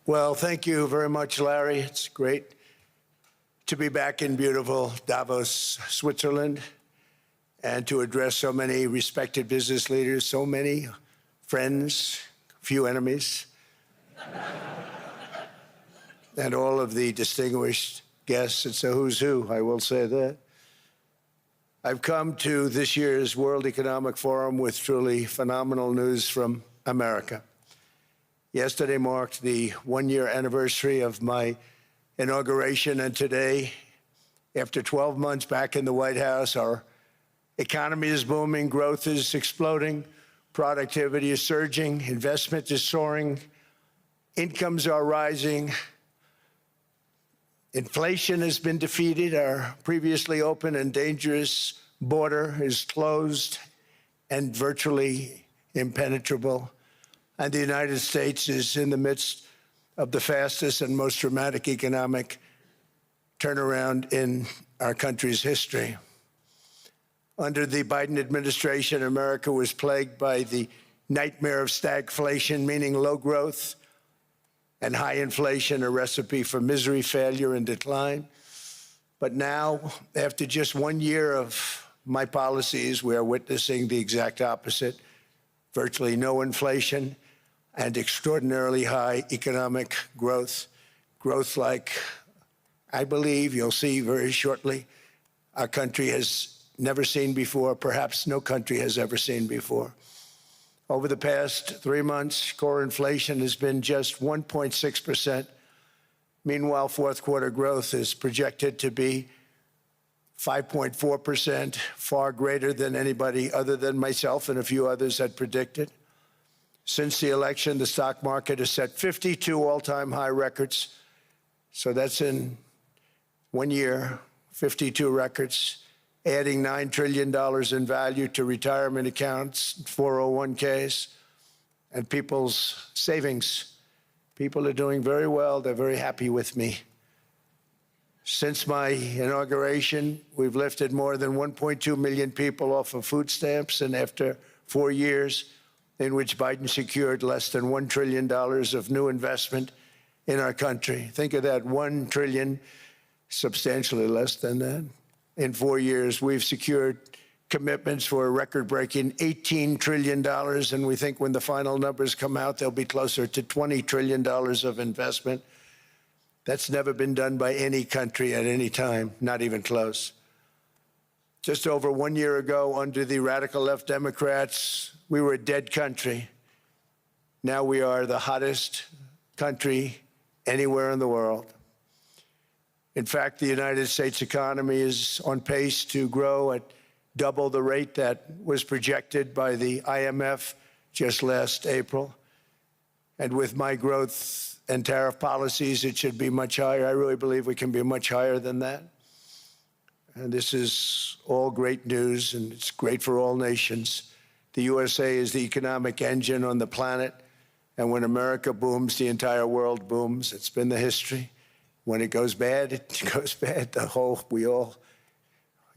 Well, thank you very much, Larry. It's great to be back in beautiful Davos, Switzerland, and to address so many respected business leaders, so many friends, few enemies, and all of the distinguished guests. It's a who's who, I will say that. I've come to this year's World Economic Forum with truly phenomenal news from America. Yesterday marked the one-year anniversary of my inauguration, and today, after 12 months back in the White House, our economy is booming, growth is exploding, productivity is surging, investment is soaring, incomes are rising, inflation has been defeated, our previously open and dangerous border is closed and virtually impenetrable, and the United States is in the midst of the fastest and most dramatic economic turnaround in our country's history. Under the Biden administration, America was plagued by the nightmare of stagflation, meaning low growth and high inflation, a recipe for misery, failure, and decline. But now, after just 1 year of my policies, we are witnessing the exact opposite: virtually no inflation and extraordinarily high economic growth. Growth like, I believe, you'll see very shortly, our country has never seen before, perhaps no country has ever seen before. Over the past 3 months, core inflation has been just 1.6%. Meanwhile, fourth quarter growth is projected to be 5.4%, far greater than anybody other than myself and a few others had predicted. Since the election, the stock market has set 52 all-time high records. So that's in 1 year, 52 records, adding $9 trillion in value to retirement accounts, 401ks, and people's savings. People are doing very well. They're very happy with me. Since my inauguration, we've lifted more than 1.2 million people off of food stamps, and after 4 years in which Biden secured less than $1 trillion of new investment in our country. Think of that, 1 trillion, substantially less than that. In 4 years, we've secured commitments for a record-breaking $18 trillion, and we think when the final numbers come out, they'll be closer to $20 trillion of investment. That's never been done by any country at any time, not even close. Just over 1 year ago, under the radical left Democrats, we were a dead country. Now we are the hottest country anywhere in the world. In fact, the United States economy is on pace to grow at double the rate that was projected by the IMF just last April. And with my growth and tariff policies, it should be much higher. I really believe we can be much higher than that. And this is all great news, and it's great for all nations. The USA is the economic engine on the planet, and when America booms, the entire world booms. It's been the history. When it goes bad, it goes bad.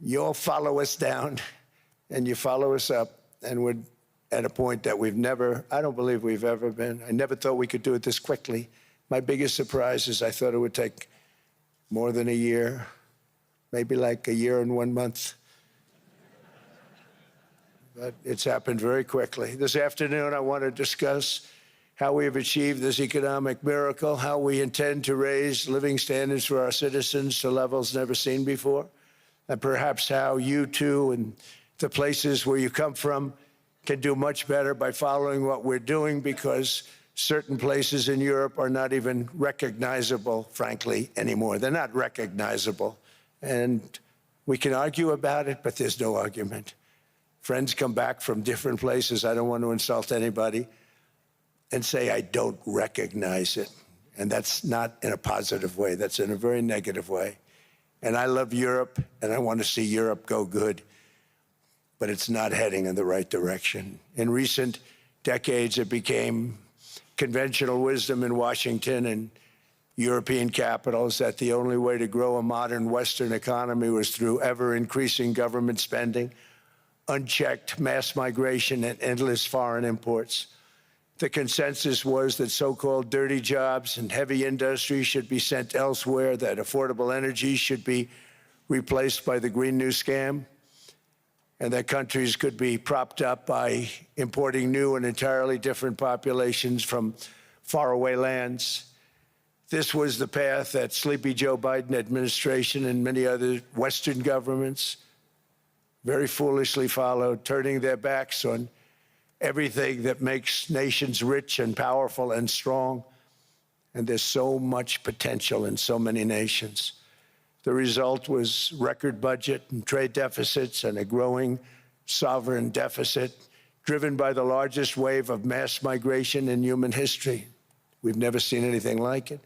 You all follow us down, and you follow us up, and we're at a point that I don't believe we've ever been. I never thought we could do it this quickly. My biggest surprise is I thought it would take more than a year, maybe like a year and 1 month. But it's happened very quickly. This afternoon, I want to discuss how we have achieved this economic miracle, how we intend to raise living standards for our citizens to levels never seen before, and perhaps how you too and the places where you come from can do much better by following what we're doing, because certain places in Europe are not even recognizable, frankly, anymore. They're not recognizable. And we can argue about it, but there's no argument. Friends come back from different places. I don't want to insult anybody and say I don't recognize it. And that's not in a positive way. That's in a very negative way. And I love Europe, and I want to see Europe go good, but it's not heading in the right direction. In recent decades, it became conventional wisdom in Washington and European capitals that the only way to grow a modern Western economy was through ever-increasing government spending, unchecked mass migration, and endless foreign imports. The consensus was that so-called dirty jobs and heavy industry should be sent elsewhere, that affordable energy should be replaced by the Green New Scam, and that countries could be propped up by importing new and entirely different populations from faraway lands. This was the path that sleepy Joe Biden administration and many other Western governments very foolishly followed, turning their backs on everything that makes nations rich and powerful and strong. And there's so much potential in so many nations. The result was record budget and trade deficits and a growing sovereign deficit driven by the largest wave of mass migration in human history. We've never seen anything like it.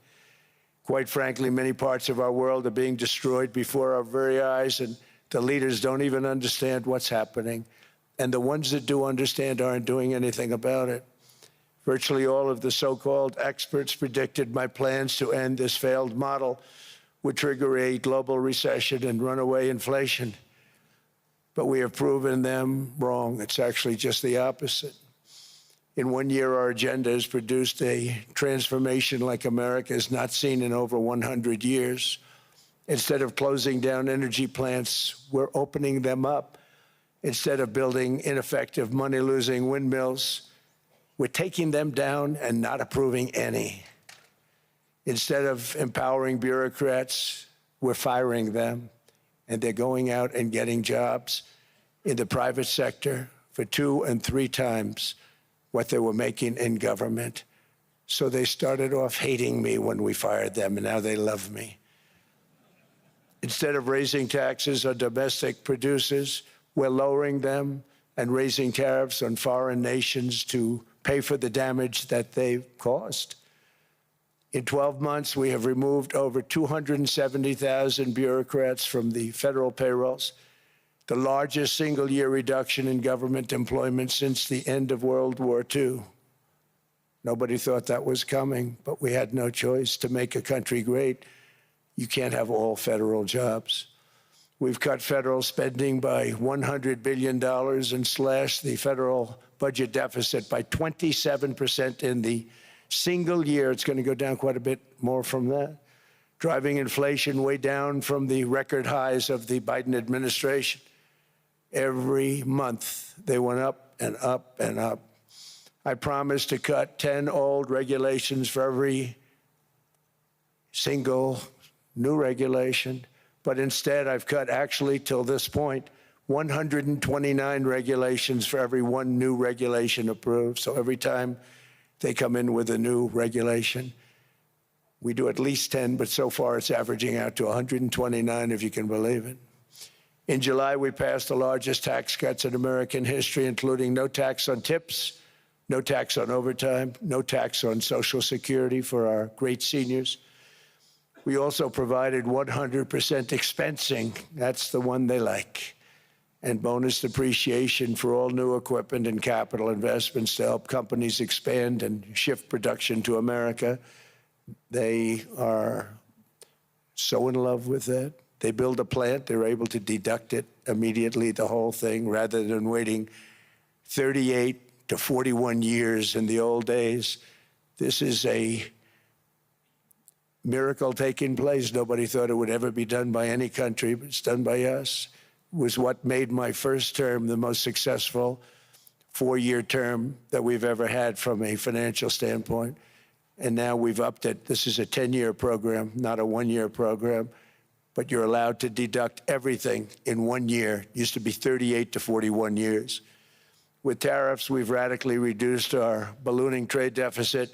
Quite frankly, many parts of our world are being destroyed before our very eyes, and the leaders don't even understand what's happening. And the ones that do understand aren't doing anything about it. Virtually all of the so-called experts predicted my plans to end this failed model would trigger a global recession and runaway inflation. But we have proven them wrong. It's actually just the opposite. In 1 year, our agenda has produced a transformation like America has not seen in over 100 years. Instead of closing down energy plants, we're opening them up. Instead of building ineffective, money-losing windmills, we're taking them down and not approving any. Instead of empowering bureaucrats, we're firing them, and they're going out and getting jobs in the private sector for 2 and 3 times what they were making in government. So they started off hating me when we fired them, and now they love me. Instead of raising taxes on domestic producers, we're lowering them and raising tariffs on foreign nations to pay for the damage that they've caused. In 12 months, we have removed over 270,000 bureaucrats from the federal payrolls, the largest single-year reduction in government employment since the end of World War II. Nobody thought that was coming, but we had no choice. To make a country great, you can't have all federal jobs. We've cut federal spending by $100 billion and slashed the federal budget deficit by 27% in the single year. It's going to go down quite a bit more from that, driving inflation way down from the record highs of the Biden administration. Every month, they went up and up and up. I promised to cut 10 old regulations for every single new regulation. But instead, I've cut, actually, till this point, 129 regulations for every 1 new regulation approved. So every time they come in with a new regulation, we do at least 10, but so far it's averaging out to 129, if you can believe it. In July, we passed the largest tax cuts in American history, including no tax on tips, no tax on overtime, no tax on Social Security for our great seniors. We also provided 100% expensing, that's the one they like, and bonus depreciation for all new equipment and capital investments to help companies expand and shift production to America. They are so in love with that. They build a plant, they're able to deduct it immediately, the whole thing, rather than waiting 38 to 41 years in the old days. This is a miracle taking place. Nobody thought it would ever be done by any country, but it's done by us. It was what made my first term the most successful 4-year term that we've ever had from a financial standpoint. And now we've upped it. This is a 10-year program, not a 1-year program. But you're allowed to deduct everything in 1 year. It used to be 38 to 41 years. With tariffs, we've radically reduced our ballooning trade deficit,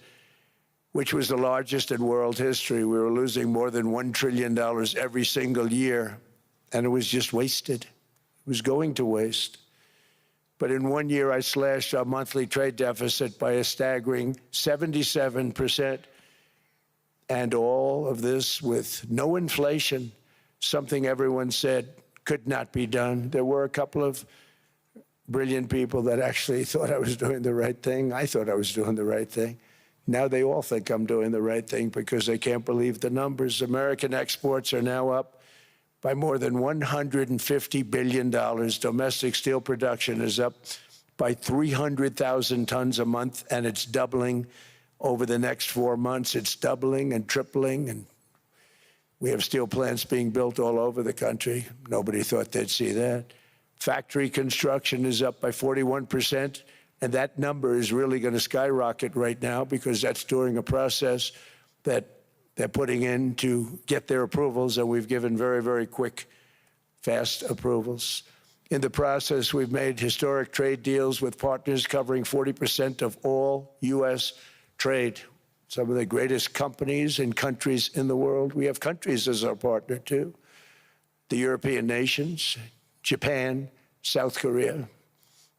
which was the largest in world history. We were losing more than $1 trillion every single year, and it was just wasted. It was going to waste. But in 1 year, I slashed our monthly trade deficit by a staggering 77%, and all of this with no inflation, something everyone said could not be done. There were a couple of brilliant people that actually thought I was doing the right thing. I thought I was doing the right thing. Now they all think I'm doing the right thing because they can't believe the numbers. American exports are now up by more than $150 billion. Domestic steel production is up by 300,000 tons a month, and it's doubling over the next 4 months. It's doubling and tripling, and we have steel plants being built all over the country. Nobody thought they'd see that. Factory construction is up by 41%, and that number is really going to skyrocket right now because that's during a process that they're putting in to get their approvals, and we've given very, very quick, fast approvals. In the process, we've made historic trade deals with partners covering 40% of all U.S. trade. Some of the greatest companies and countries in the world. We have countries as our partner, too. The European nations, Japan, South Korea.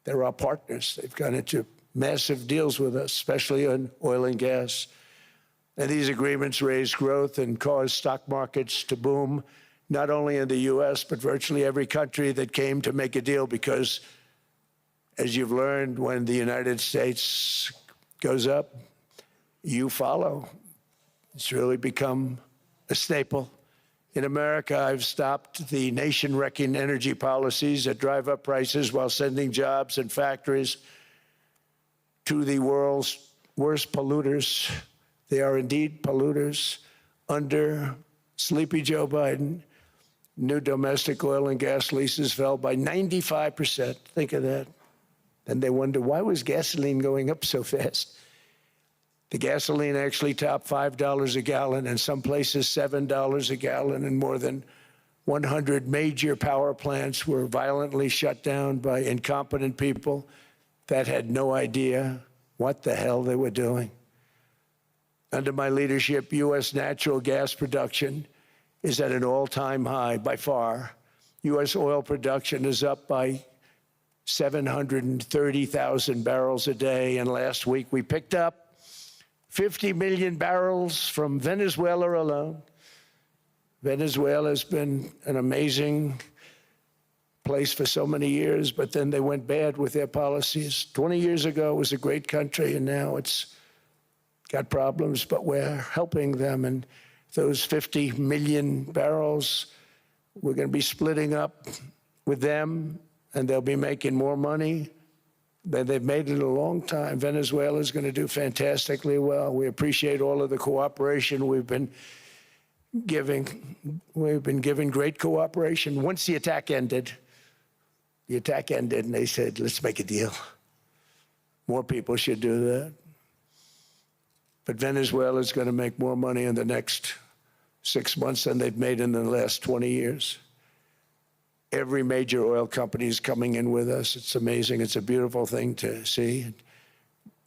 They're our partners. They've gone into massive deals with us, especially on oil and gas. And these agreements raise growth and cause stock markets to boom, not only in the U.S., but virtually every country that came to make a deal, because, as you've learned, when the United States goes up, you follow. It's really become a staple. In America, I've stopped the nation-wrecking energy policies that drive up prices while sending jobs and factories to the world's worst polluters. They are indeed polluters. Under sleepy Joe Biden, new domestic oil and gas leases fell by 95%. Think of that. And they wonder, why was gasoline going up so fast? The gasoline actually topped $5 a gallon, and some places $7 a gallon, and more than 100 major power plants were violently shut down by incompetent people that had no idea what the hell they were doing. Under my leadership, U.S. natural gas production is at an all-time high by far. U.S. oil production is up by 730,000 barrels a day, and last week we picked up 50 million barrels from Venezuela alone. Venezuela has been an amazing place for so many years, but then they went bad with their policies. 20 years ago, it was a great country, and now it's got problems, but we're helping them. And those 50 million barrels, we're going to be splitting up with them, and they'll be making more money than they've made in a long time. Venezuela is going to do fantastically well. We appreciate all of the cooperation we've been giving. We've been giving great cooperation. Once the attack ended, and they said, let's make a deal. More people should do that. But Venezuela is going to make more money in the next 6 months than they've made in the last 20 years. Every major oil company is coming in with us. It's amazing. It's a beautiful thing to see.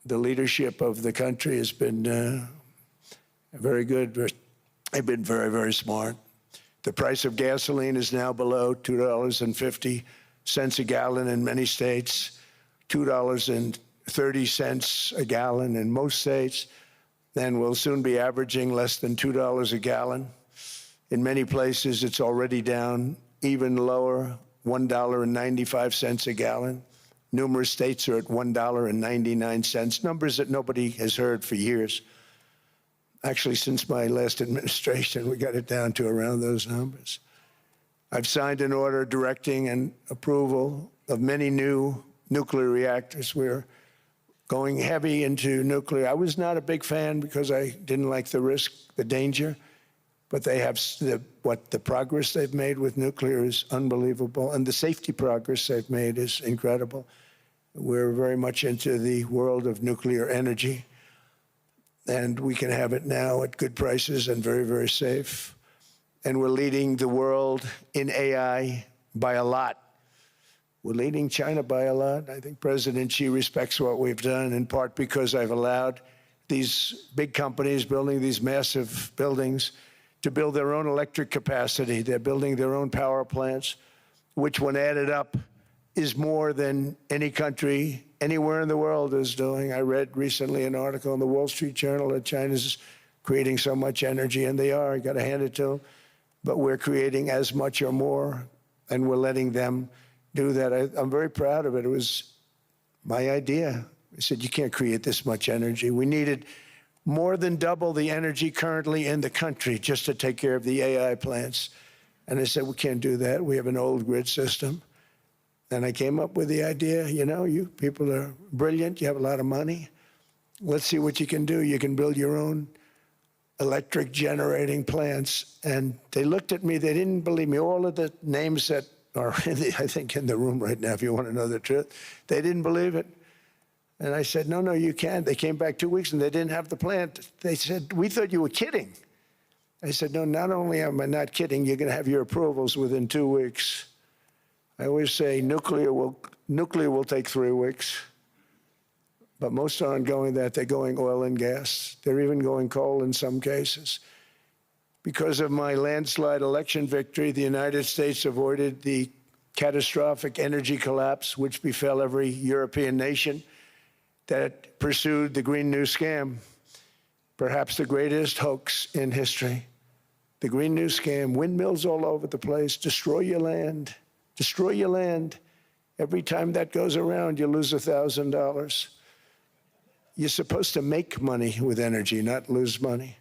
The leadership of the country has been very good. They've been very, very smart. The price of gasoline is now below $2.50 a gallon in many states, $2.30 a gallon in most states. Then we'll soon be averaging less than $2 a gallon. In many places, it's already down even lower, $1.95 a gallon. Numerous states are at $1.99, numbers that nobody has heard for years. Actually, since my last administration, we got it down to around those numbers. I've signed an order directing and approval of many new nuclear reactors. We're going heavy into nuclear. I was not a big fan because I didn't like the risk, the danger. But they have the progress they've made with nuclear is unbelievable, and the safety progress they've made is incredible. We're very much into the world of nuclear energy, and we can have it now at good prices and very, very safe. And we're leading the world in AI by a lot. We're leading China by a lot. I think President Xi respects what we've done, in part because I've allowed these big companies building these massive buildings to build their own electric capacity. They're building their own power plants, which, when added up, is more than any country anywhere in the world is doing. I read recently an article in the Wall Street Journal that China's creating so much energy, and they are. You got to hand it to them. But we're creating as much or more, and we're letting them do that. I'm very proud of it. It was my idea. I said, you can't create this much energy. We needed more than double the energy currently in the country just to take care of the AI plants. And I said, we can't do that. We have an old grid system. And I came up with the idea, you know, you people are brilliant, you have a lot of money. Let's see what you can do. You can build your own electric generating plants. And they looked at me, they didn't believe me. All of the names that are, I think, in the room right now, if you want to know the truth, they didn't believe it. And I said, no, you can't. They came back 2 weeks and they didn't have the plant. They said, we thought you were kidding. I said, no, not only am I not kidding, you're going to have your approvals within 2 weeks. I always say nuclear will take 3 weeks. But most aren't going that. They're going oil and gas. They're even going coal in some cases. Because of my landslide election victory, the United States avoided the catastrophic energy collapse which befell every European nation that pursued the Green New Scam, perhaps the greatest hoax in history. The Green New Scam, windmills all over the place, destroy your land, destroy your land. Every time that goes around, you lose $1,000. You're supposed to make money with energy, not lose money.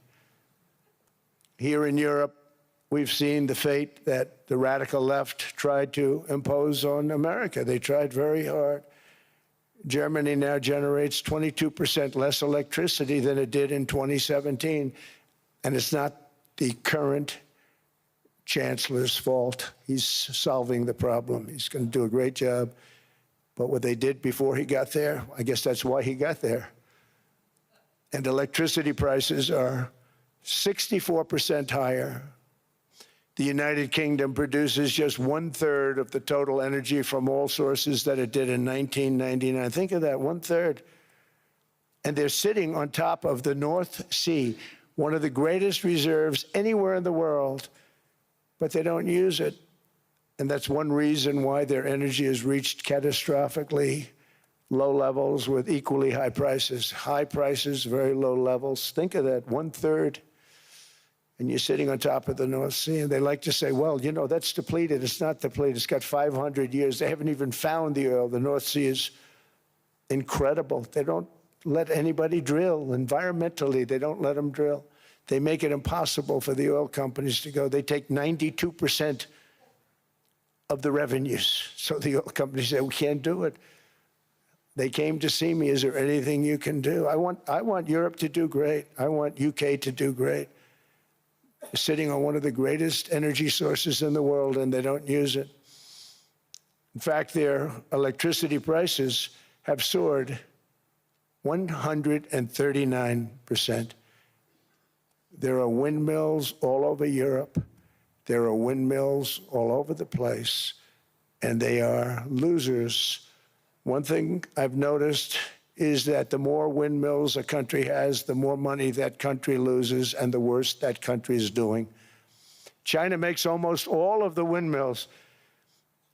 Here in Europe, we've seen the fate that the radical left tried to impose on America. They tried very hard. Germany now generates 22% less electricity than it did in 2017. And it's not the current chancellor's fault. He's solving the problem. He's going to do a great job. But what they did before he got there, I guess that's why he got there. And electricity prices are 64% higher. The United Kingdom produces just 1/3 of the total energy from all sources that it did in 1999. Think of that, 1/3. And they're sitting on top of the North Sea, one of the greatest reserves anywhere in the world, but they don't use it. And that's one reason why their energy has reached catastrophically low levels with equally high prices. High prices, very low levels. Think of that, 1/3. And you're sitting on top of the North Sea, and they like to say, well, you know, that's depleted. It's not depleted. It's got 500 years. They haven't even found the oil. The North Sea is incredible. They don't let anybody drill. Environmentally, they don't let them drill. They make it impossible for the oil companies to go. They take 92% of the revenues. So the oil companies say, we can't do it. They came to see me. Is there anything you can do? I want Europe to do great. I want UK to do great. Sitting on one of the greatest energy sources in the world, and they don't use it. In fact, their electricity prices have soared 139%. There are windmills all over Europe. There are windmills all over the place, and they are losers. One thing I've noticed is that the more windmills a country has, the more money that country loses and the worse that country is doing. China makes almost all of the windmills,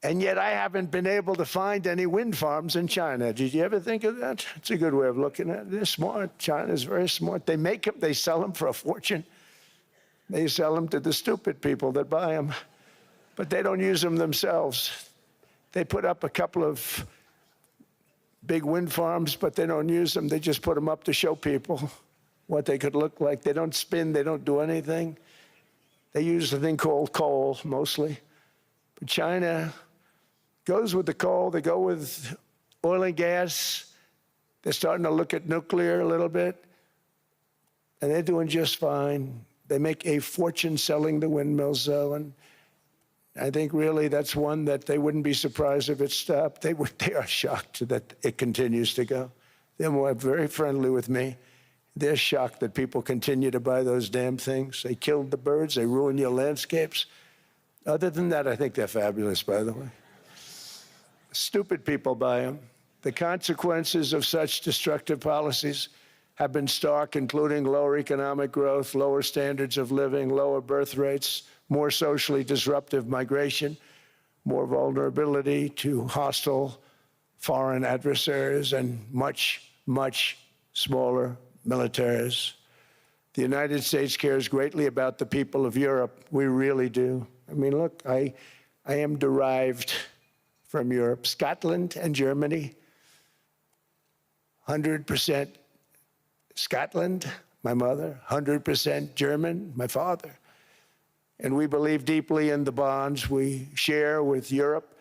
and yet I haven't been able to find any wind farms in China. Did you ever think of that? It's a good way of looking at it. They're smart. China's very smart. They make them, they sell them for a fortune. They sell them to the stupid people that buy them, but they don't use them themselves. They put up a couple of big wind farms, but they don't use them. They just put them up to show people what they could look like. They don't spin. They don't do anything. They use a thing called coal, mostly. But China goes with the coal. They go with oil and gas. They're starting to look at nuclear a little bit, and they're doing just fine. They make a fortune selling the windmills, though, and I think really that's one that they wouldn't be surprised if it stopped. They are shocked that it continues to go. They're very friendly with me. They're shocked that people continue to buy those damn things. They killed the birds. They ruin your landscapes. Other than that, I think they're fabulous, by the way. Stupid people buy them. The consequences of such destructive policies have been stark, including lower economic growth, lower standards of living, lower birth rates, more socially disruptive migration, more vulnerability to hostile foreign adversaries, and much, much smaller militaries. The United States cares greatly about the people of Europe. We really do. I mean, look, I am derived from Europe. Scotland and Germany, 100% Scotland, my mother, 100% German, my father. And we believe deeply in the bonds we share with Europe.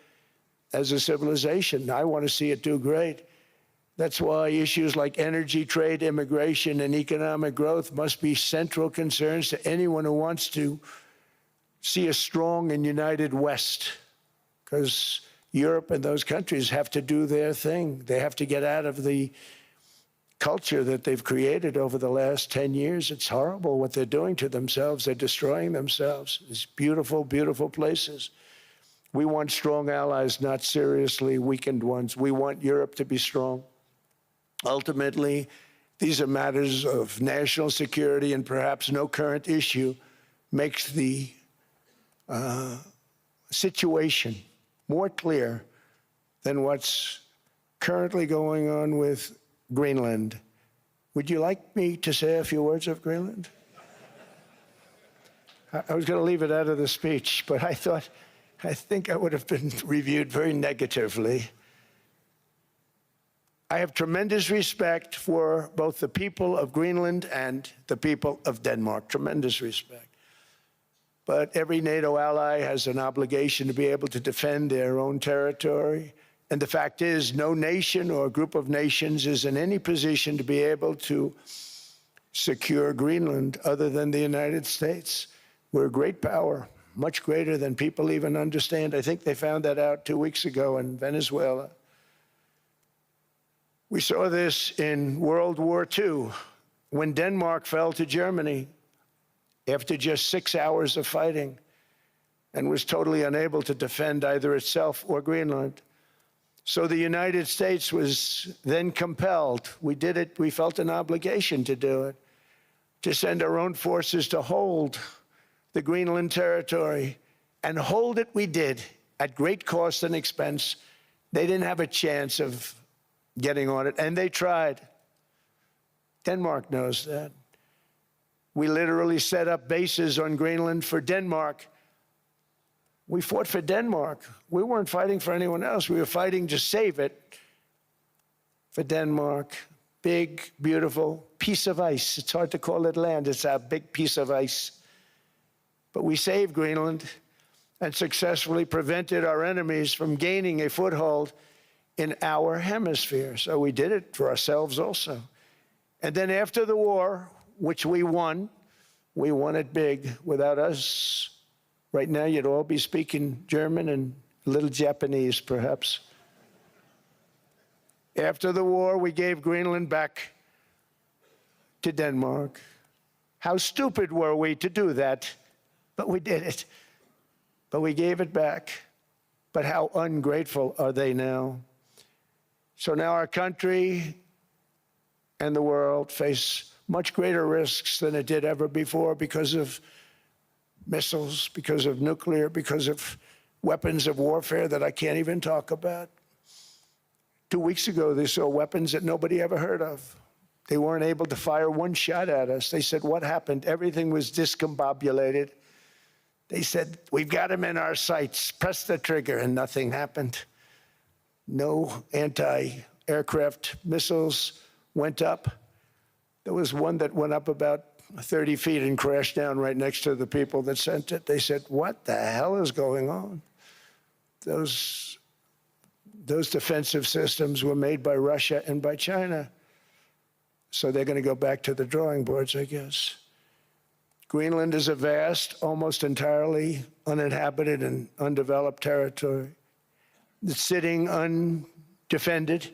as a civilization. I want to see it do great. That's why issues like energy, trade, immigration, and economic growth must be central concerns to anyone who wants to see a strong and united West, because Europe and those countries have to do their thing. They have to get out of the culture that they've created over the last 10 years. It's horrible what they're doing to themselves. They're destroying themselves. It's beautiful, beautiful places. We want strong allies, not seriously weakened ones. We want Europe to be strong. Ultimately, these are matters of national security, and perhaps no current issue makes the situation more clear than what's currently going on with Greenland. Would you like me to say a few words of Greenland? I was going to leave it out of the speech, but I think I would have been reviewed very negatively. I have tremendous respect for both the people of Greenland and the people of Denmark, tremendous respect. But every NATO ally has an obligation to be able to defend their own territory. And the fact is, no nation or group of nations is in any position to be able to secure Greenland other than the United States. We're a great power, much greater than people even understand. I think they found that out 2 weeks ago in Venezuela. We saw this in World War II, when Denmark fell to Germany after just 6 hours of fighting and was totally unable to defend either itself or Greenland. So the United States was then compelled, we did it, we felt an obligation to do it, to send our own forces to hold the Greenland territory, and hold it we did at great cost and expense. They didn't have a chance of getting on it, and they tried. Denmark knows that. We literally set up bases on Greenland for Denmark. We fought for Denmark. We weren't fighting for anyone else. We were fighting to save it for Denmark. Big, beautiful piece of ice. It's hard to call it land. It's a big piece of ice. But we saved Greenland and successfully prevented our enemies from gaining a foothold in our hemisphere. So we did it for ourselves also. And then after the war, which we won it big. Without us, right now you'd all be speaking German and a little Japanese, perhaps. After the war, we gave Greenland back to Denmark. How stupid were we to do that? But we did it. But we gave it back. But how ungrateful are they now? So now our country and the world face much greater risks than it did ever before because of missiles, because of nuclear, because of weapons of warfare that I can't even talk about. 2 weeks ago, they saw weapons that nobody ever heard of. They weren't able to fire one shot at us. They said, what happened? Everything was discombobulated. They said, we've got them in our sights. Press the trigger, and nothing happened. No anti-aircraft missiles went up. There was one that went up about 30 feet and crashed down right next to the people that sent it. They said, what the hell is going on? Those defensive systems were made by Russia and by China. So they're going to go back to the drawing boards, I guess. Greenland is a vast, almost entirely uninhabited and undeveloped territory that's sitting undefended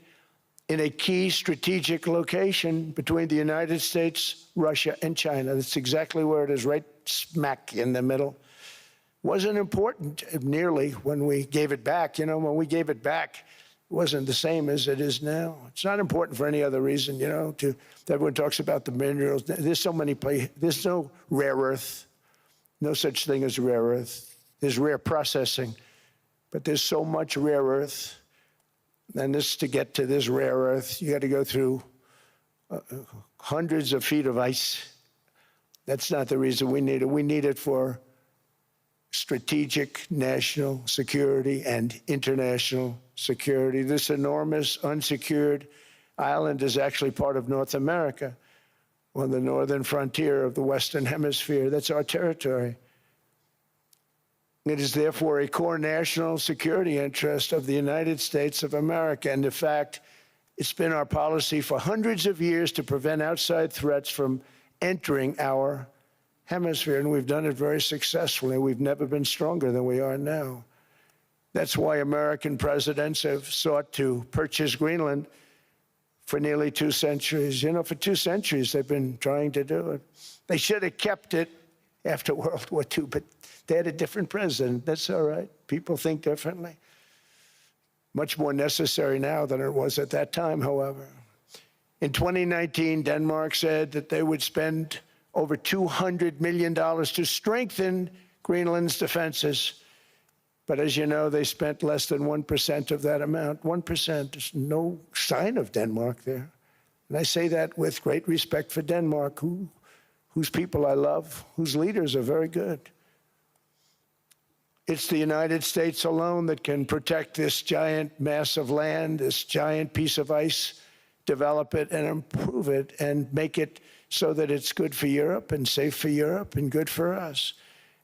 in a key strategic location between the United States, Russia, and China. That's exactly where it is, right smack in the middle. Wasn't important nearly when we gave it back. You know, when we gave it back, it wasn't the same as it is now. It's not important for any other reason, you know, everyone talks about the minerals. There's so many places. There's no rare earth, no such thing as rare earth. There's rare processing, but there's so much rare earth. And to get to this rare earth, you got to go through hundreds of feet of ice. That's not the reason we need it. We need it for strategic national security and international security. This enormous unsecured island is actually part of North America, on the northern frontier of the Western Hemisphere. That's our territory. It is therefore a core national security interest of the United States of America. And in fact, it's been our policy for hundreds of years to prevent outside threats from entering our hemisphere, and we've done it very successfully. We've never been stronger than we are now. That's why American presidents have sought to purchase Greenland for nearly 2 centuries. You know, for 2 centuries they've been trying to do it. They should have kept it after World War II, but they had a different president. That's all right. People think differently. Much more necessary now than it was at that time, however. In 2019, Denmark said that they would spend over $200 million to strengthen Greenland's defenses. But as you know, they spent less than 1% of that amount. 1%. There's no sign of Denmark there. And I say that with great respect for Denmark, whose people I love, whose leaders are very good. It's the United States alone that can protect this giant mass of land, this giant piece of ice, develop it and improve it and make it so that it's good for Europe and safe for Europe and good for us.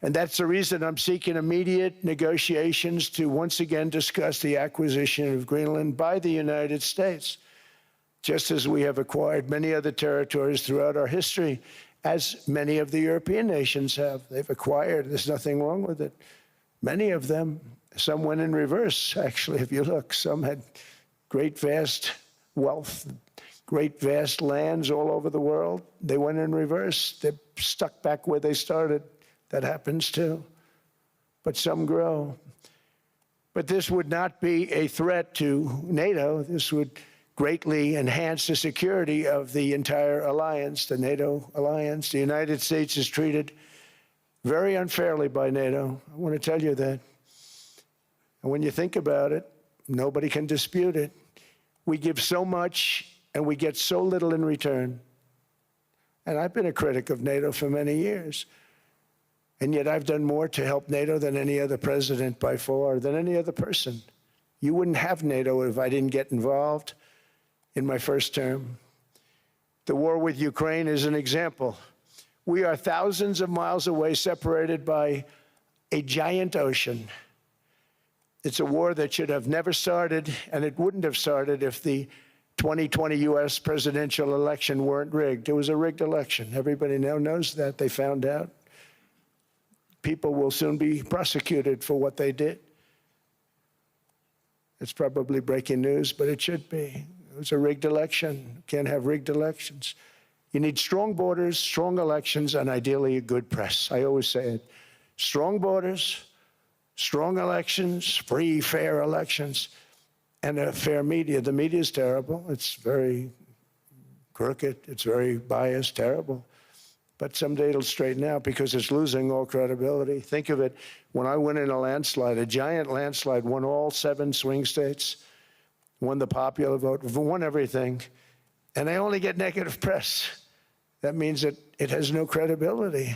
And that's the reason I'm seeking immediate negotiations to once again discuss the acquisition of Greenland by the United States, just as we have acquired many other territories throughout our history, as many of the European nations have. They've acquired, there's nothing wrong with it. Many of them, some went in reverse, actually, if you look. Some had great, vast wealth, great, vast lands all over the world. They went in reverse. They're stuck back where they started. That happens too. But some grow. But this would not be a threat to NATO. This would greatly enhance the security of the entire alliance, the NATO alliance. The United States is treated very unfairly by NATO. I want to tell you that. And when you think about it, nobody can dispute it. We give so much and we get so little in return. And I've been a critic of NATO for many years. And yet I've done more to help NATO than any other president by far, than any other person. You wouldn't have NATO if I didn't get involved in my first term. The war with Ukraine is an example. We are thousands of miles away, separated by a giant ocean. It's a war that should have never started, and it wouldn't have started if the 2020 U.S. presidential election weren't rigged. It was a rigged election. Everybody now knows that. They found out. People will soon be prosecuted for what they did. It's probably breaking news, but it should be. It was a rigged election. You can't have rigged elections. You need strong borders, strong elections, and ideally a good press. I always say it. Strong borders, strong elections, free, fair elections, and a fair media. The media is terrible. It's very crooked. It's very biased, terrible. But someday it'll straighten out because it's losing all credibility. Think of it. When I went in a landslide, a giant landslide, won all 7 swing states, won the popular vote, won everything, and I only get negative press. That means that it has no credibility.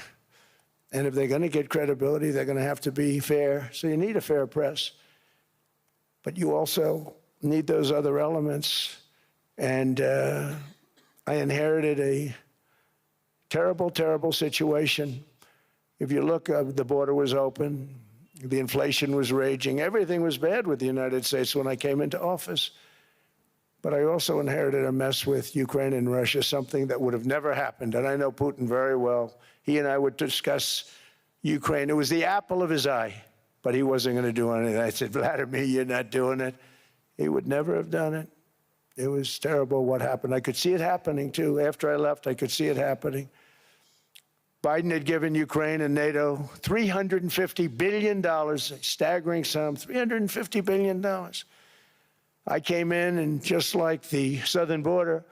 And if they're going to get credibility, they're going to have to be fair. So you need a fair press. But you also need those other elements. And I inherited a terrible, terrible situation. If you look, the border was open. The inflation was raging. Everything was bad with the United States when I came into office. But I also inherited a mess with Ukraine and Russia, something that would have never happened. And I know Putin very well. He and I would discuss Ukraine. It was the apple of his eye, but he wasn't going to do anything. I said, Vladimir, you're not doing it. He would never have done it. It was terrible what happened. I could see it happening, too. After I left, I could see it happening. Biden had given Ukraine and NATO $350 billion, a staggering sum, $350 billion. I came in, and just like the southern border,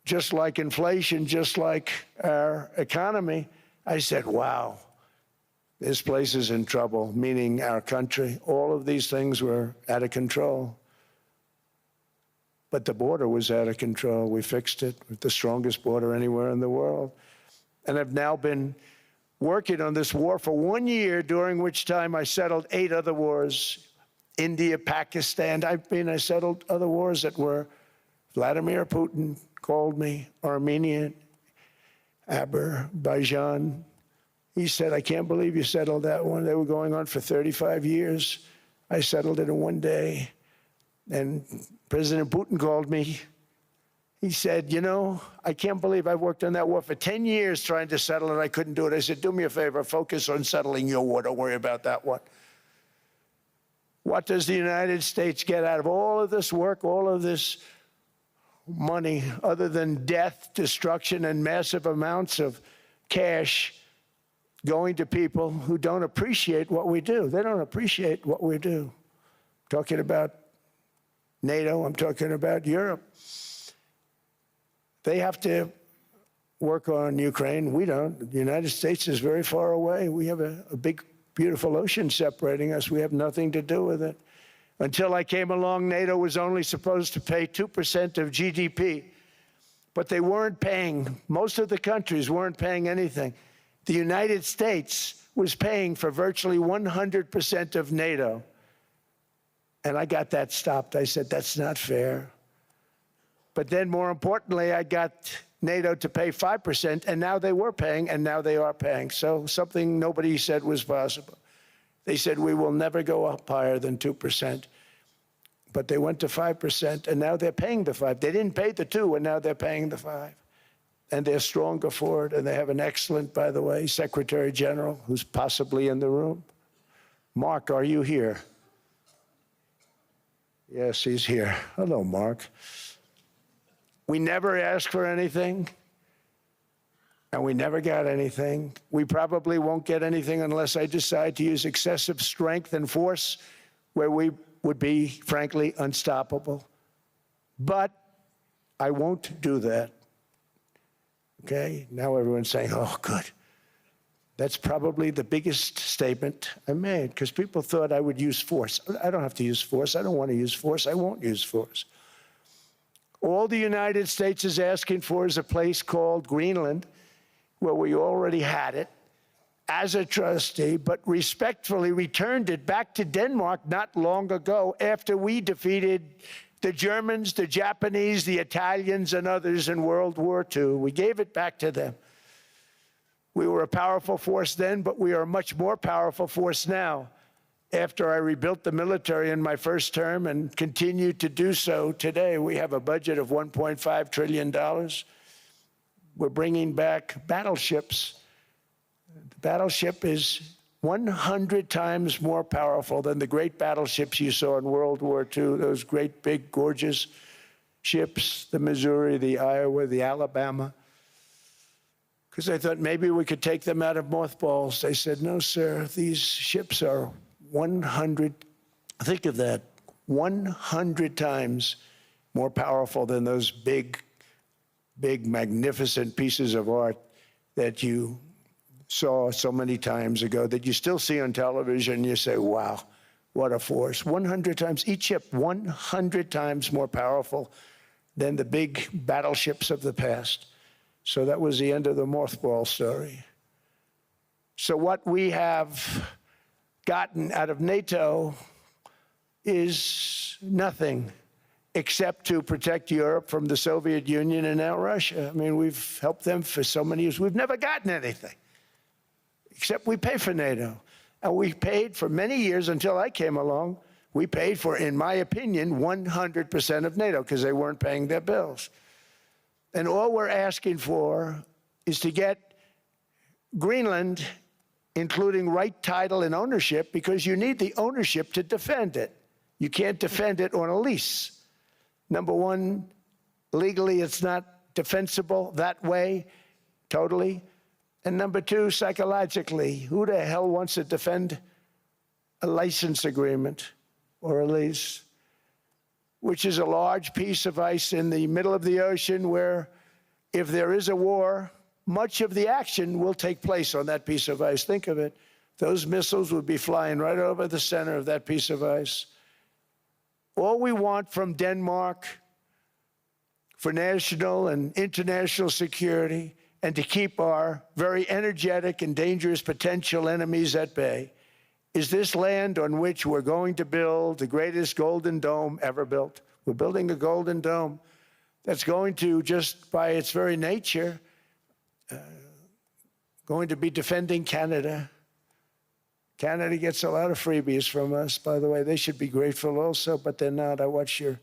just like inflation, just like our economy, I said, wow, this place is in trouble, meaning our country. All of these things were out of control. But the border was out of control. We fixed it with the strongest border anywhere in the world. And I've now been working on this war for 1 year, during which time I settled 8 other wars. India, Pakistan. I settled other wars that were Vladimir Putin called me, Armenia, Azerbaijan, He said, I can't believe you settled that one. They were going on for 35 years. I settled it in one day. And President Putin called me. He said, you know, I can't believe I've worked on that war for 10 years trying to settle it. I couldn't do it. I said, do me a favor, focus on settling your war. Don't worry about that one. What does the United States get out of all of this work, all of this money, other than death, destruction, and massive amounts of cash going to people who don't appreciate what we do? They don't appreciate what we do. I'm talking about NATO, I'm talking about Europe. They have to work on Ukraine. We don't. The United States is very far away. We have a big, beautiful ocean separating us. We have nothing to do with it. Until I came along, NATO was only supposed to pay 2% of GDP. But they weren't paying, most of the countries weren't paying anything. The United States was paying for virtually 100% of NATO. And I got that stopped. I said, that's not fair. But then, more importantly, I got NATO to pay 5%, and now they were paying, and now they are paying. So something nobody said was possible. They said, we will never go up higher than 2%. But they went to 5%, and now they're paying the 5. They didn't pay the 2, and now they're paying the 5. And they're stronger for it, and they have an excellent, by the way, Secretary General, who's possibly in the room. Mark, are you here? Yes, he's here. Hello, Mark. We never asked for anything, and we never got anything. We probably won't get anything unless I decide to use excessive strength and force where we would be, frankly, unstoppable. But I won't do that. Okay? Now everyone's saying, oh, good. That's probably the biggest statement I made, because people thought I would use force. I don't have to use force. I don't want to use force. I won't use force. All the United States is asking for is a place called Greenland, where we already had it as a trustee, but respectfully returned it back to Denmark not long ago after we defeated the Germans, the Japanese, the Italians, and others in World War II. We gave it back to them. We were a powerful force then, but we are a much more powerful force now. After I rebuilt the military in my first term and continue to do so today, we have a budget of $1.5 trillion. We're bringing back battleships. The battleship is 100 times more powerful than the great battleships you saw in World War II, those great, big, gorgeous ships, the Missouri, the Iowa, the Alabama. Because I thought maybe we could take them out of mothballs. They said, no, sir, these ships are 100, think of that, 100 times more powerful than those big, big, magnificent pieces of art that you saw so many times ago, that you still see on television. You say, wow, what a force. 100 times, each ship 100 times more powerful than the big battleships of the past. So that was the end of the mothball story. So what we have gotten out of NATO is nothing except to protect Europe from the Soviet Union and now Russia. I mean, we've helped them for so many years. We've never gotten anything, except we pay for NATO. And we paid for many years until I came along. We paid for, in my opinion, 100% of NATO because they weren't paying their bills. And all we're asking for is to get Greenland, including right title and ownership, because you need the ownership to defend it. You can't defend it on a lease. Number one, legally it's not defensible that way, totally. And number two, psychologically, who the hell wants to defend a license agreement or a lease, which is a large piece of ice in the middle of the ocean where, if there is a war, much of the action will take place on that piece of ice. Think of it. Those missiles would be flying right over the center of that piece of ice. All we want from Denmark for national and international security and to keep our very energetic and dangerous potential enemies at bay is this land on which we're going to build the greatest golden dome ever built. We're building a golden dome that's going to, just by its very nature, going to be defending Canada. Canada gets a lot of freebies from us, by the way. They should be grateful also, but they're not. I watched your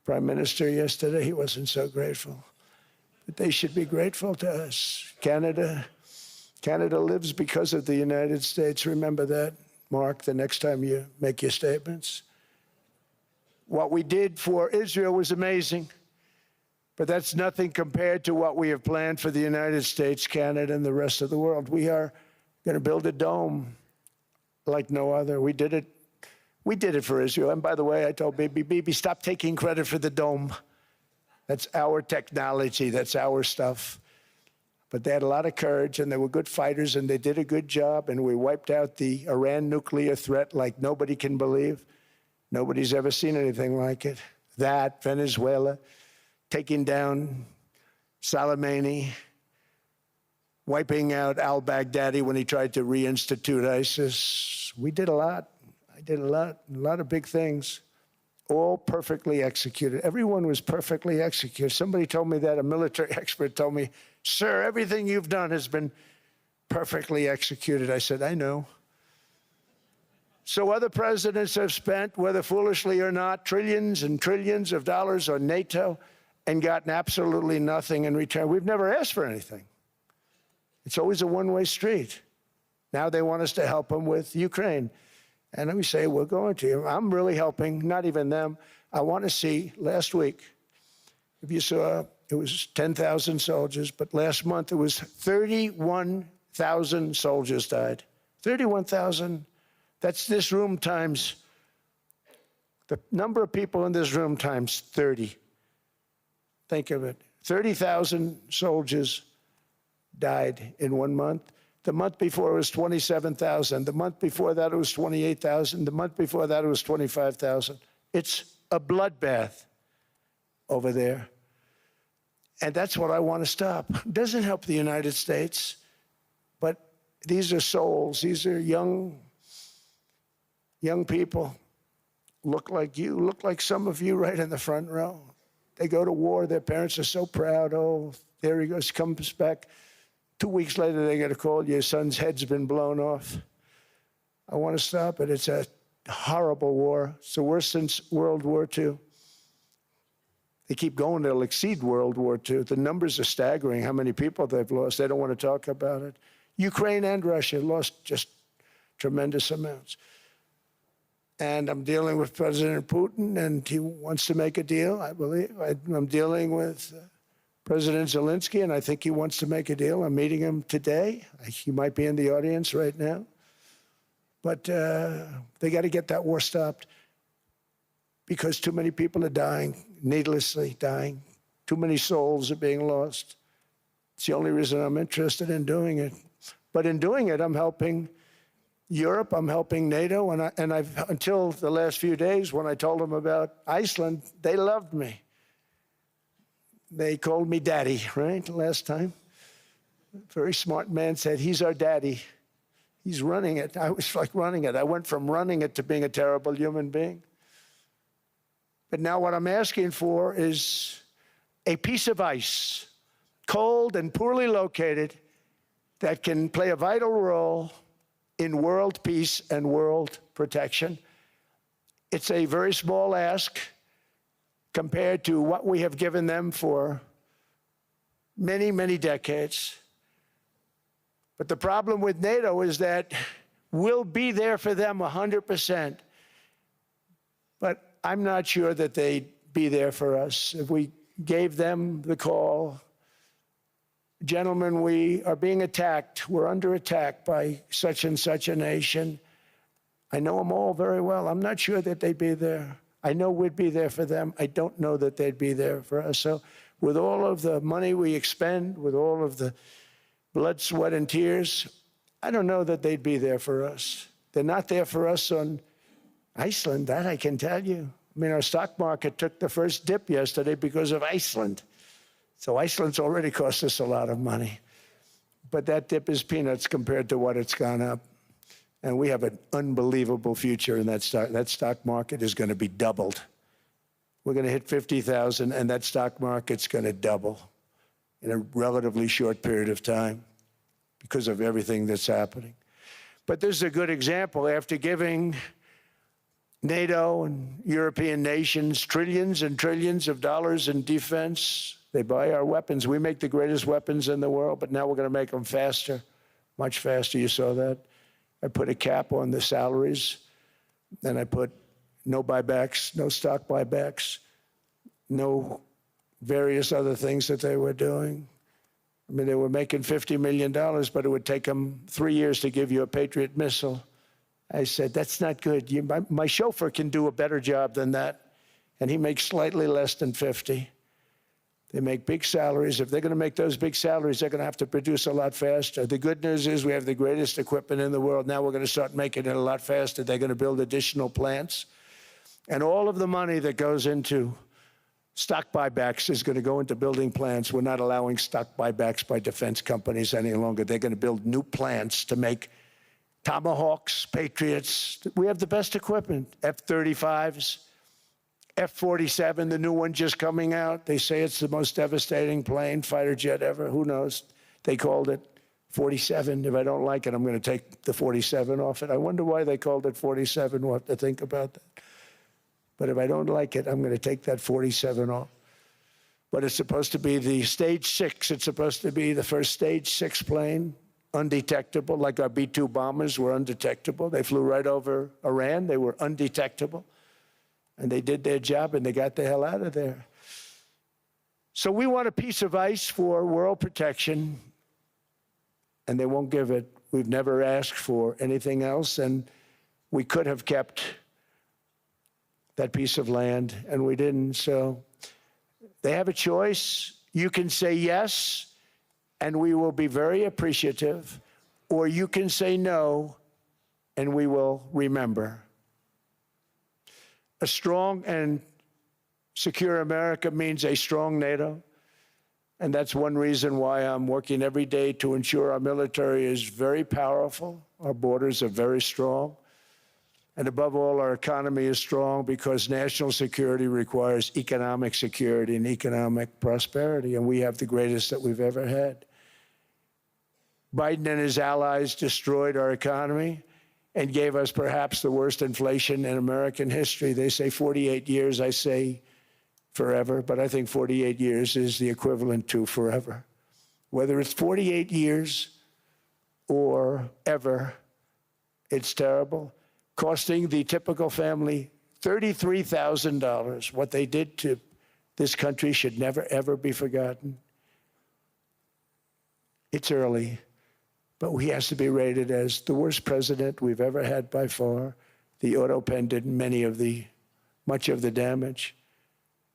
Prime Minister yesterday. He wasn't so grateful. But they should be grateful to us. Canada lives because of the United States. Remember that, Mark, the next time you make your statements. What we did for Israel was amazing, but that's nothing compared to what we have planned for the United States, Canada, and the rest of the world. We are going to build a dome like no other. We did it for Israel. And by the way, I told Bibi, stop taking credit for the dome. That's our technology. That's our stuff. But they had a lot of courage, and they were good fighters, and they did a good job, and we wiped out the Iran nuclear threat like nobody can believe. Nobody's ever seen anything like it. That, Venezuela, taking down Soleimani, wiping out al-Baghdadi when he tried to reinstitute ISIS. We did a lot. I did a lot of big things, all perfectly executed. Everyone was perfectly executed. Somebody told me that, a military expert told me, sir, everything you've done has been perfectly executed. I said, I know. So other presidents have spent, whether foolishly or not, trillions and trillions of dollars on NATO and gotten absolutely nothing in return. We've never asked for anything. It's always a one-way street. Now they want us to help them with Ukraine. And we say, we're going to. I'm really helping, not even them. I want to see, last week, if you saw, it was 10,000 soldiers, but last month it was 31,000 soldiers died. 31,000. That's this room times, the number of people in this room times 30. Think of it. 30,000 soldiers died in 1 month. The month before it was 27,000. The month before that it was 28,000. The month before that it was 25,000. It's a bloodbath over there. And that's what I want to stop. It doesn't help the United States, but these are souls. These are young people. Look like you, look like some of you right in the front row. They go to war. Their parents are so proud. Oh, there he goes, comes back. 2 weeks later, they get a call, your son's head's been blown off. I want to stop it. It's a horrible war. It's the worst since World War II. They keep going, they'll exceed World War II. The numbers are staggering, how many people they've lost. They don't want to talk about it. Ukraine and Russia lost just tremendous amounts. And I'm dealing with President Putin, and he wants to make a deal, I believe. I'm dealing with President Zelensky, and I think he wants to make a deal. I'm meeting him today. He might be in the audience right now. But they got to get that war stopped because too many people are dying, needlessly dying. Too many souls are being lost. It's the only reason I'm interested in doing it. But in doing it, I'm helping Europe, I'm helping NATO, and I've until the last few days when I told them about Iceland, they loved me. They called me daddy, right, last time. A very smart man said, he's our daddy. He's running it. I was like running it. I went from running it to being a terrible human being. But now what I'm asking for is a piece of ice, cold and poorly located, that can play a vital role in world peace and world protection. It's a very small ask compared to what we have given them for many, many decades. But the problem with NATO is that we'll be there for them 100%. But I'm not sure that they'd be there for us. If we gave them the call, gentlemen, we are being attacked. We're under attack by such and such a nation. I know them all very well. I'm not sure that they'd be there. I know we'd be there for them. I don't know that they'd be there for us. So with all of the money we expend, with all of the blood, sweat, and tears, I don't know that they'd be there for us. They're not there for us on Iceland, that I can tell you. I mean, our stock market took the first dip yesterday because of Iceland. So Iceland's already cost us a lot of money. But that dip is peanuts compared to what it's gone up. And we have an unbelievable future in that stock. That stock market is going to be doubled. We're going to hit 50,000, and that stock market's going to double in a relatively short period of time because of everything that's happening. But this is a good example. After giving NATO and European nations trillions and trillions of dollars in defense, they buy our weapons. We make the greatest weapons in the world, but now we're going to make them faster, much faster. You saw that. I put a cap on the salaries, and I put no buybacks, no stock buybacks, no various other things that they were doing. I mean, they were making $50 million, but it would take them 3 years to give you a Patriot missile. I said, that's not good. My chauffeur can do a better job than that, and he makes slightly less than 50. They make big salaries. If they're going to make those big salaries, they're going to have to produce a lot faster. The good news is we have the greatest equipment in the world. Now we're going to start making it a lot faster. They're going to build additional plants. And all of the money that goes into stock buybacks is going to go into building plants. We're not allowing stock buybacks by defense companies any longer. They're going to build new plants to make Tomahawks, Patriots. We have the best equipment, F-35s, F-47, the new one just coming out. They say it's the most devastating plane, fighter jet ever. Who knows? They called it 47. If I don't like it, I'm going to take the 47 off it. I wonder why they called it 47. We'll have to think about that. But if I don't like it, I'm going to take that 47 off. But it's supposed to be the Stage 6. It's supposed to be the first Stage 6 plane, undetectable, like our B-2 bombers were undetectable. They flew right over Iran. They were undetectable. And they did their job, and they got the hell out of there. So we want a piece of ice for world protection, and they won't give it. We've never asked for anything else, and we could have kept that piece of land, and we didn't. So they have a choice. You can say yes, and we will be very appreciative, or you can say no, and we will remember. A strong and secure America means a strong NATO, and that's one reason why I'm working every day to ensure our military is very powerful, our borders are very strong, and above all, our economy is strong because national security requires economic security and economic prosperity, and we have the greatest that we've ever had. Biden and his allies destroyed our economy and gave us perhaps the worst inflation in American history. They say 48 years, I say forever, but I think 48 years is the equivalent to forever. Whether it's 48 years or ever, it's terrible, costing the typical family $33,000. What they did to this country should never, ever be forgotten. It's early, but he has to be rated as the worst president we've ever had by far. The auto pen did much of the damage.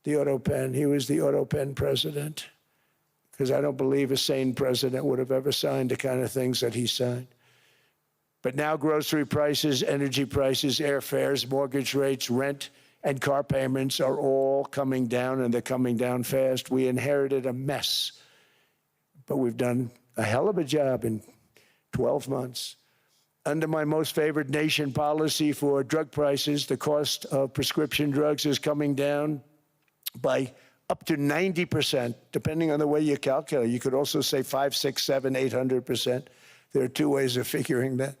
The auto pen, he was the auto pen president, because I don't believe a sane president would have ever signed the kind of things that he signed. But now grocery prices, energy prices, airfares, mortgage rates, rent, and car payments are all coming down, and they're coming down fast. We inherited a mess, but we've done a hell of a job in 12 months. Under my most favored nation policy for drug prices, the cost of prescription drugs is coming down by up to 90%, depending on the way you calculate. You could also say 5, 6, 7, 800%. There are two ways of figuring that.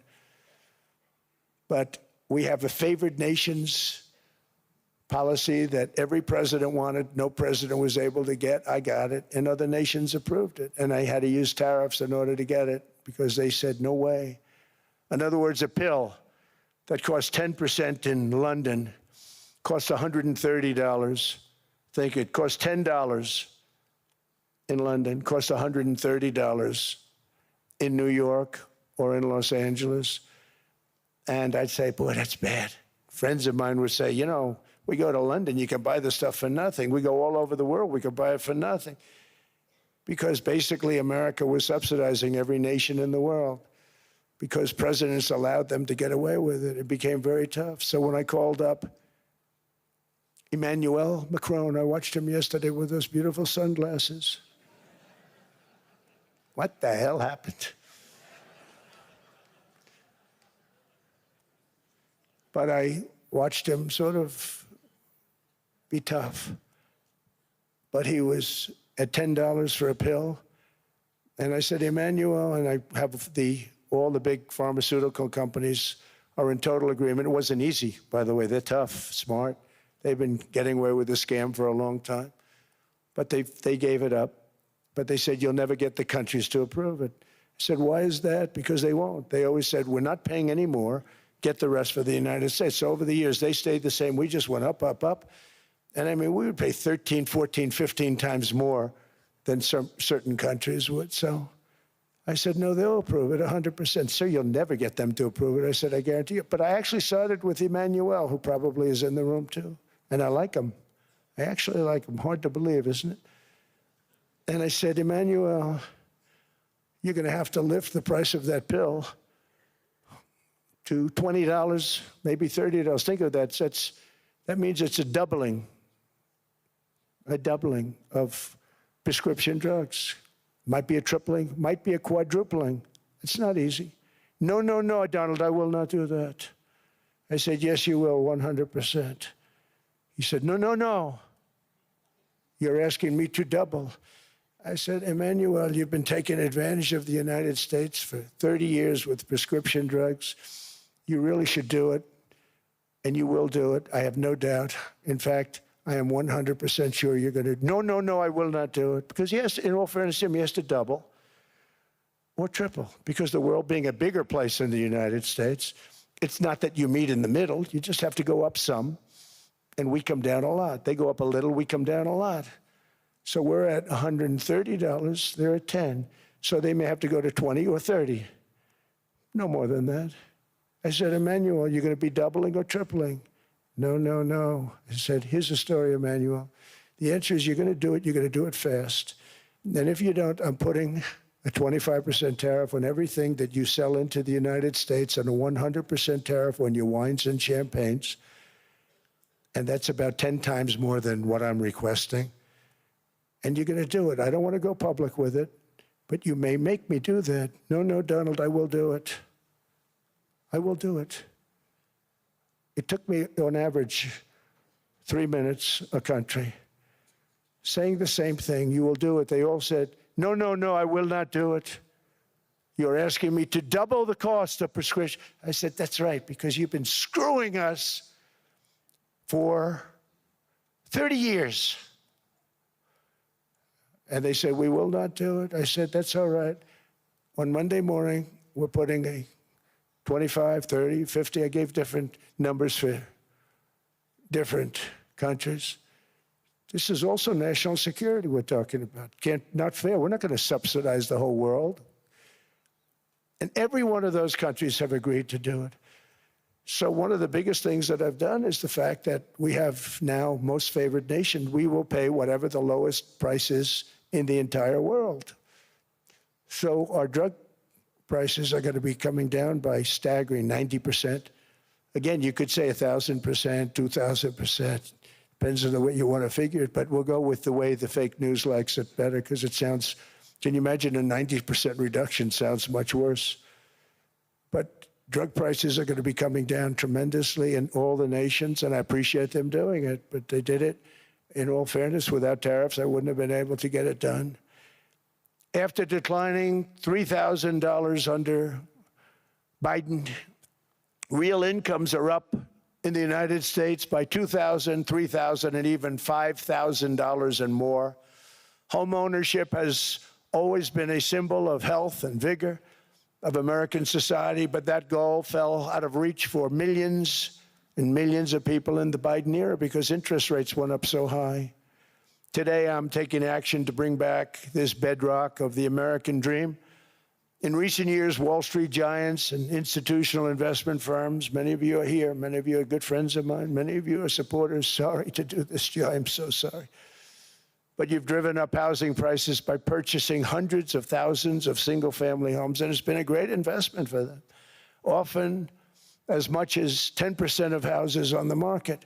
But we have a favored nations policy that every president wanted, no president was able to get. I got it, and other nations approved it. And I had to use tariffs in order to get it because they said, no way. In other words, a pill that costs 10% in London costs $130. Think it costs $10 in London, costs $130 in New York or in Los Angeles. And I'd say, boy, that's bad. Friends of mine would say, you know, we go to London, you can buy the stuff for nothing. We go all over the world, we can buy it for nothing. Because basically America was subsidizing every nation in the world because presidents allowed them to get away with it. It became very tough. So when I called up Emmanuel Macron, I watched him yesterday with those beautiful sunglasses. What the hell happened? But I watched him sort of be tough. But he was at $10 for a pill. And I said, Emmanuel, and I have all the big pharmaceutical companies are in total agreement. It wasn't easy, by the way. They're tough, smart. They've been getting away with the scam for a long time. But they gave it up. But they said, you'll never get the countries to approve it. I said, why is that? Because they won't. They always said, we're not paying any more. Get the rest for the United States. So over the years, they stayed the same. We just went up, up, up. And I mean, we would pay 13, 14, 15 times more than some certain countries would. So I said, no, they'll approve it 100%. Sir, you'll never get them to approve it. I said, I guarantee you. But I actually started with Emmanuel, who probably is in the room too. And I like him. I actually like him. Hard to believe, isn't it? And I said, Emmanuel, you're going to have to lift the price of that pill to $20, maybe $30. Think of that. That means it's a doubling of prescription drugs. Might be a tripling, might be a quadrupling. It's not easy. No, no, no, Donald, I will not do that. I said, yes, you will, 100%. He said, no, no, no. You're asking me to double. I said, Emmanuel, you've been taking advantage of the United States for 30 years with prescription drugs. You really should do it, and you will do it. I have no doubt. In fact, I am 100% sure you're going to. No, no, no, I will not do it. Because yes, in all fairness to him, he has to double or triple. Because the world being a bigger place than the United States, it's not that you meet in the middle. You just have to go up some, and we come down a lot. They go up a little, we come down a lot. So we're at $130, they're at 10. So they may have to go to 20 or 30. No more than that. I said, Emmanuel, you're going to be doubling or tripling? No, no, no. I said, here's the story, Emmanuel. The answer is you're going to do it. You're going to do it fast. And if you don't, I'm putting a 25% tariff on everything that you sell into the United States and a 100% tariff on your wines and champagnes. And that's about 10 times more than what I'm requesting. And you're going to do it. I don't want to go public with it, but you may make me do that. No, no, Donald, I will do it. I will do it. It took me, on average, 3 minutes a country, saying the same thing. You will do it. They all said, no, no, no, I will not do it. You're asking me to double the cost of prescription. I said, that's right, because you've been screwing us for 30 years. And they said, we will not do it. I said, that's all right. On Monday morning, we're putting a 25, 30, 50. I gave different numbers for different countries. This is also national security we're talking about. Not fair. We're not going to subsidize the whole world. And every one of those countries have agreed to do it. So one of the biggest things that I've done is the fact that we have now most favored nation. We will pay whatever the lowest price is in the entire world. So our drug prices are going to be coming down by staggering 90%. Again, you could say 1,000%, 2,000%. Depends on the way you want to figure it, but we'll go with the way the fake news likes it better because it sounds, can you imagine a 90% reduction sounds much worse. But drug prices are going to be coming down tremendously in all the nations, and I appreciate them doing it, but they did it. In all fairness, without tariffs, I wouldn't have been able to get it done. After declining $3,000 under Biden, real incomes are up in the United States by $2,000, $3,000, and even $5,000 and more. Home ownership has always been a symbol of health and vigor of American society, but that goal fell out of reach for millions and millions of people in the Biden era because interest rates went up so high. Today, I'm taking action to bring back this bedrock of the American dream. In recent years, Wall Street giants and institutional investment firms, many of you are here, many of you are good friends of mine, many of you are supporters. Sorry to do this to you, I'm so sorry. But you've driven up housing prices by purchasing hundreds of thousands of single-family homes, and it's been a great investment for them. Often as much as 10% of houses on the market.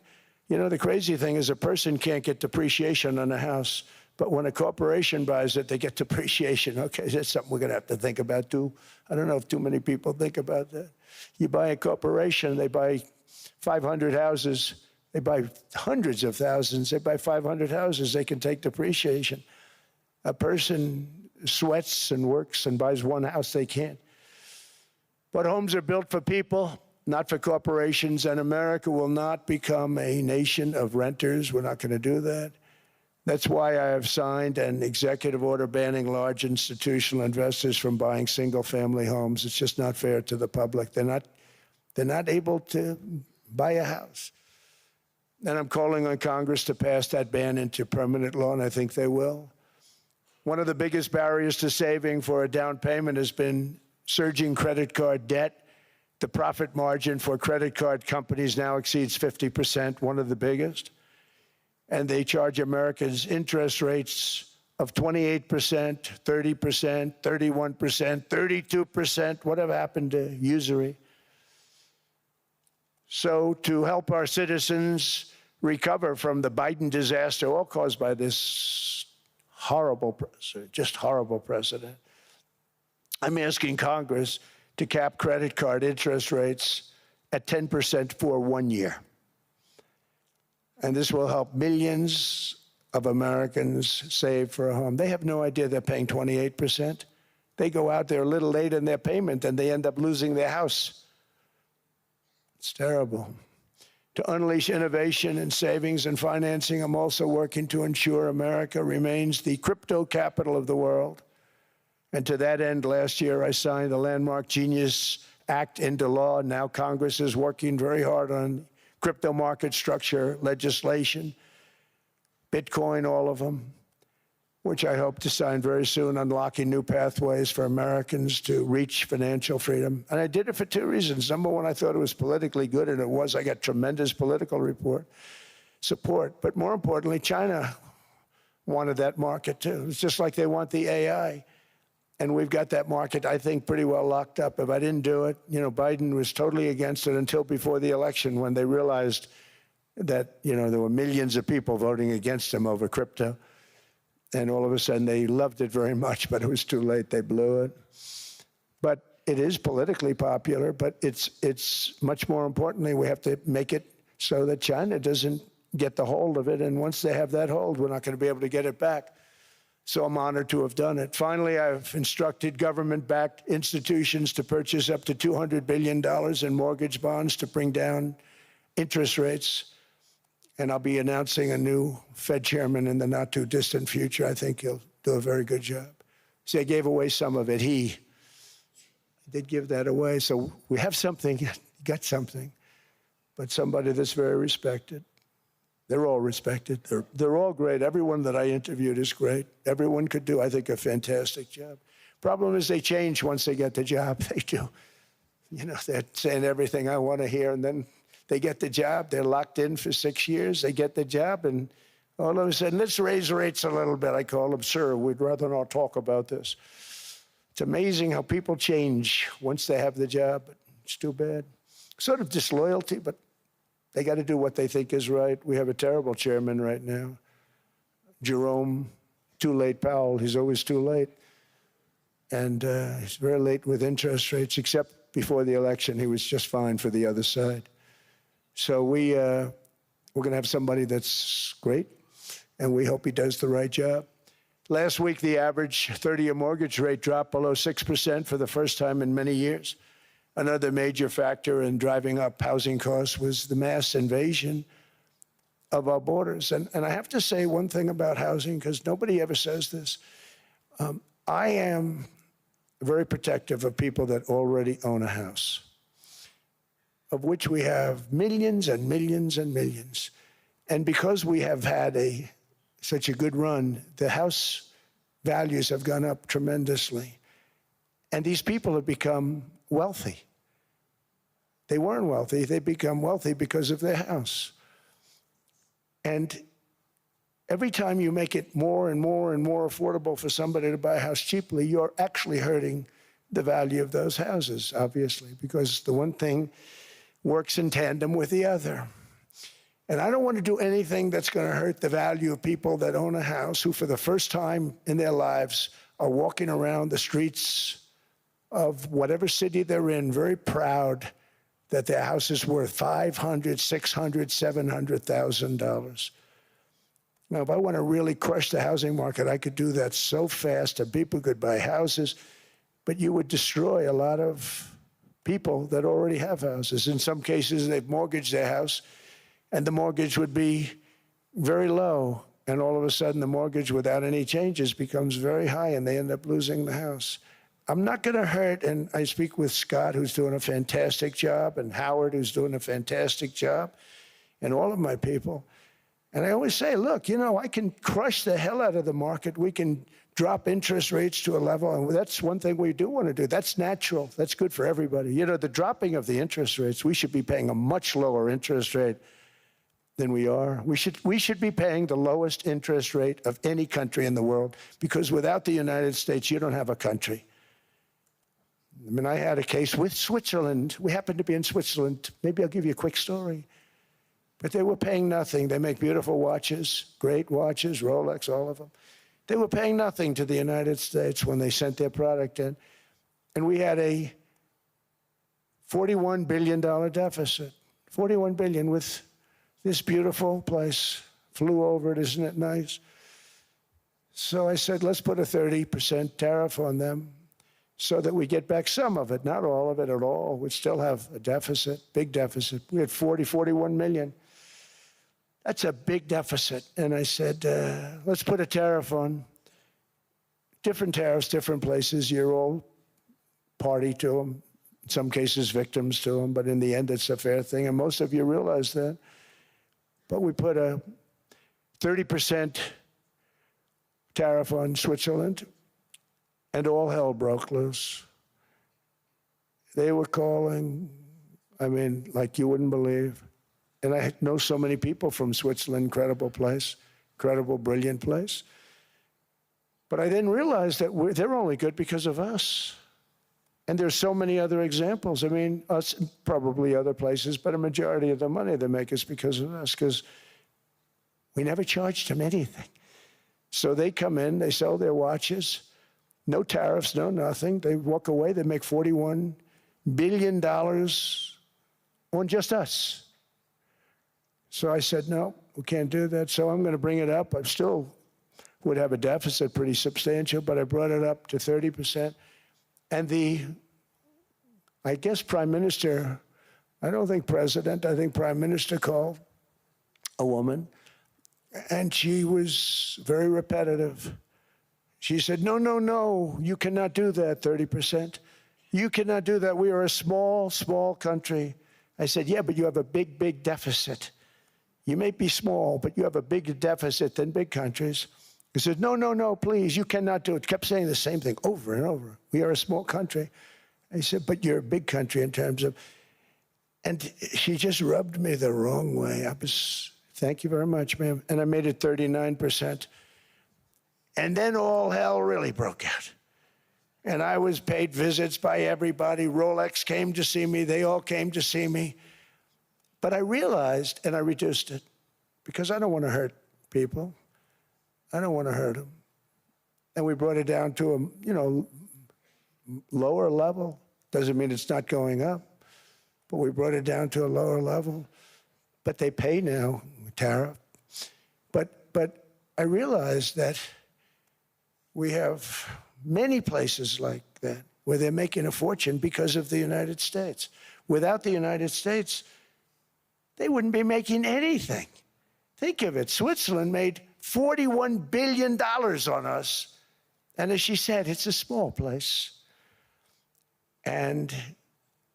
You know, the crazy thing is a person can't get depreciation on a house, but when a corporation buys it, they get depreciation. Okay, that's something we're going to have to think about too. I don't know if too many people think about that. You buy a corporation, they buy 500 houses, they buy hundreds of thousands, they buy 500 houses, they can take depreciation. A person sweats and works and buys one house they can. But homes are built for people, not for corporations, and America will not become a nation of renters. We're not going to do that. That's why I have signed an executive order banning large institutional investors from buying single-family homes. It's just not fair to the public. They're not able to buy a house. And I'm calling on Congress to pass that ban into permanent law, and I think they will. One of the biggest barriers to saving for a down payment has been surging credit card debt. The profit margin for credit card companies now exceeds 50%, one of the biggest. And they charge Americans interest rates of 28%, 30%, 31%, 32%. Whatever happened to usury? So to help our citizens recover from the Biden disaster, all caused by this horrible president, just horrible president, I'm asking Congress to cap credit card interest rates at 10% for 1 year. And this will help millions of Americans save for a home. They have no idea they're paying 28%. They go out there a little late in their payment and they end up losing their house. It's terrible. To unleash innovation in savings and financing, I'm also working to ensure America remains the crypto capital of the world. And to that end, last year, I signed the landmark Genius Act into law. Now Congress is working very hard on crypto market structure legislation, Bitcoin, all of them, which I hope to sign very soon, unlocking new pathways for Americans to reach financial freedom. And I did it for two reasons. Number one, I thought it was politically good, and it was. I got tremendous political support. But more importantly, China wanted that market too. It's just like they want the AI. And we've got that market, I think, pretty well locked up. If I didn't do it, Biden was totally against it until before the election, when they realized that, there were millions of people voting against him over crypto. And all of a sudden, they loved it very much, but it was too late. They blew it. But it is politically popular, but it's much more importantly, we have to make it so that China doesn't get the hold of it. And once they have that hold, we're not going to be able to get it back. So I'm honored to have done it. Finally, I've instructed government-backed institutions to purchase up to $200 billion in mortgage bonds to bring down interest rates. And I'll be announcing a new Fed chairman in the not-too-distant future. I think he'll do a very good job. See, I gave away some of it. He did give that away. So we have something, got something, but somebody that's very respected. They're all respected. They're all great. Everyone that I interviewed is great. Everyone could do, I think, a fantastic job. Problem is they change once they get the job. They do. They're saying everything I want to hear, and then they get the job. They're locked in for 6 years. They get the job, and all of a sudden, let's raise rates a little bit. I call them, sir, we'd rather not talk about this. It's amazing how people change once they have the job. But it's too bad. Sort of disloyalty, but they got to do what they think is right. We have a terrible chairman right now, Jerome Too Late Powell. He's always too late. And he's very late with interest rates, except before the election, he was just fine for the other side. So we're going to have somebody that's great, and we hope he does the right job. Last week, the average 30-year mortgage rate dropped below 6% for the first time in many years. Another major factor in driving up housing costs was the mass invasion of our borders. And I have to say one thing about housing, because nobody ever says this. I am very protective of people that already own a house, of which we have millions and millions and millions. And because we have had such a good run, the house values have gone up tremendously. And these people have become wealthy. They weren't wealthy. They become wealthy because of their house. And every time you make it more and more and more affordable for somebody to buy a house cheaply, you're actually hurting the value of those houses, obviously, because the one thing works in tandem with the other. And I don't want to do anything that's going to hurt the value of people that own a house, who for the first time in their lives are walking around the streets of whatever city they're in, very proud that their house is worth $500,000, $600,000, $700,000. Now, if I want to really crush the housing market, I could do that so fast and people could buy houses, but you would destroy a lot of people that already have houses. In some cases, they've mortgaged their house, and the mortgage would be very low, and all of a sudden the mortgage without any changes becomes very high, and they end up losing the house. I'm not going to hurt, and I speak with Scott, who's doing a fantastic job, and Howard, who's doing a fantastic job, and all of my people. And I always say, look, you know, I can crush the hell out of the market. We can drop interest rates to a level, and that's one thing we do want to do. That's natural. That's good for everybody. You know, the dropping of the interest rates, we should be paying a much lower interest rate than we are. We should be paying the lowest interest rate of any country in the world, because without the United States, you don't have a country. I mean, I had a case with Switzerland. We happened to be in Switzerland. Maybe I'll give you a quick story. But they were paying nothing. They make beautiful watches, great watches, Rolex, all of them. They were paying nothing to the United States when they sent their product in. And we had a $41 billion deficit. $41 billion with this beautiful place. Flew over it, isn't it nice? So I said, let's put a 30% tariff on them so that we get back some of it, not all of it at all. We'd still have a deficit, big deficit. We had 41 million. That's a big deficit. And I said, let's put a tariff on. Different tariffs, different places. You're all party to them. In some cases, victims to them. But in the end, it's a fair thing. And most of you realize that. But we put a 30% tariff on Switzerland, and all hell broke loose. They were calling, I mean, like you wouldn't believe. And I know so many people from Switzerland, incredible place, incredible, brilliant place. But I then realized that they're only good because of us. And there's so many other examples. I mean, us, probably other places, but a majority of the money they make is because of us, because we never charged them anything. So they come in, they sell their watches, no tariffs, no nothing. They walk away, they make $41 billion on just us. So I said, no, we can't do that. So I'm going to bring it up. I still would have a deficit pretty substantial, but I brought it up to 30%. And I guess Prime Minister, I don't think President, I think Prime Minister called a woman, and she was very repetitive. She said, no, no, no, you cannot do that, 30%. You cannot do that. We are a small, small country. I said, yeah, but you have a big, big deficit. You may be small, but you have a bigger deficit than big countries. He said, no, no, no, please, you cannot do it. Kept saying the same thing over and over. We are a small country. I said, but you're a big country in terms of, and she just rubbed me the wrong way. Thank you very much, ma'am. And I made it 39%. And then all hell really broke out. And I was paid visits by everybody. Rolex came to see me. They all came to see me. But I realized, and I reduced it, because I don't want to hurt people. I don't want to hurt them. And we brought it down to a, lower level. Doesn't mean it's not going up, but we brought it down to a lower level. But they pay now, tariff. But I realized that we have many places like that where they're making a fortune because of the United States. Without the United States, they wouldn't be making anything. Think of it. Switzerland made $41 billion on us. And as she said, it's a small place. And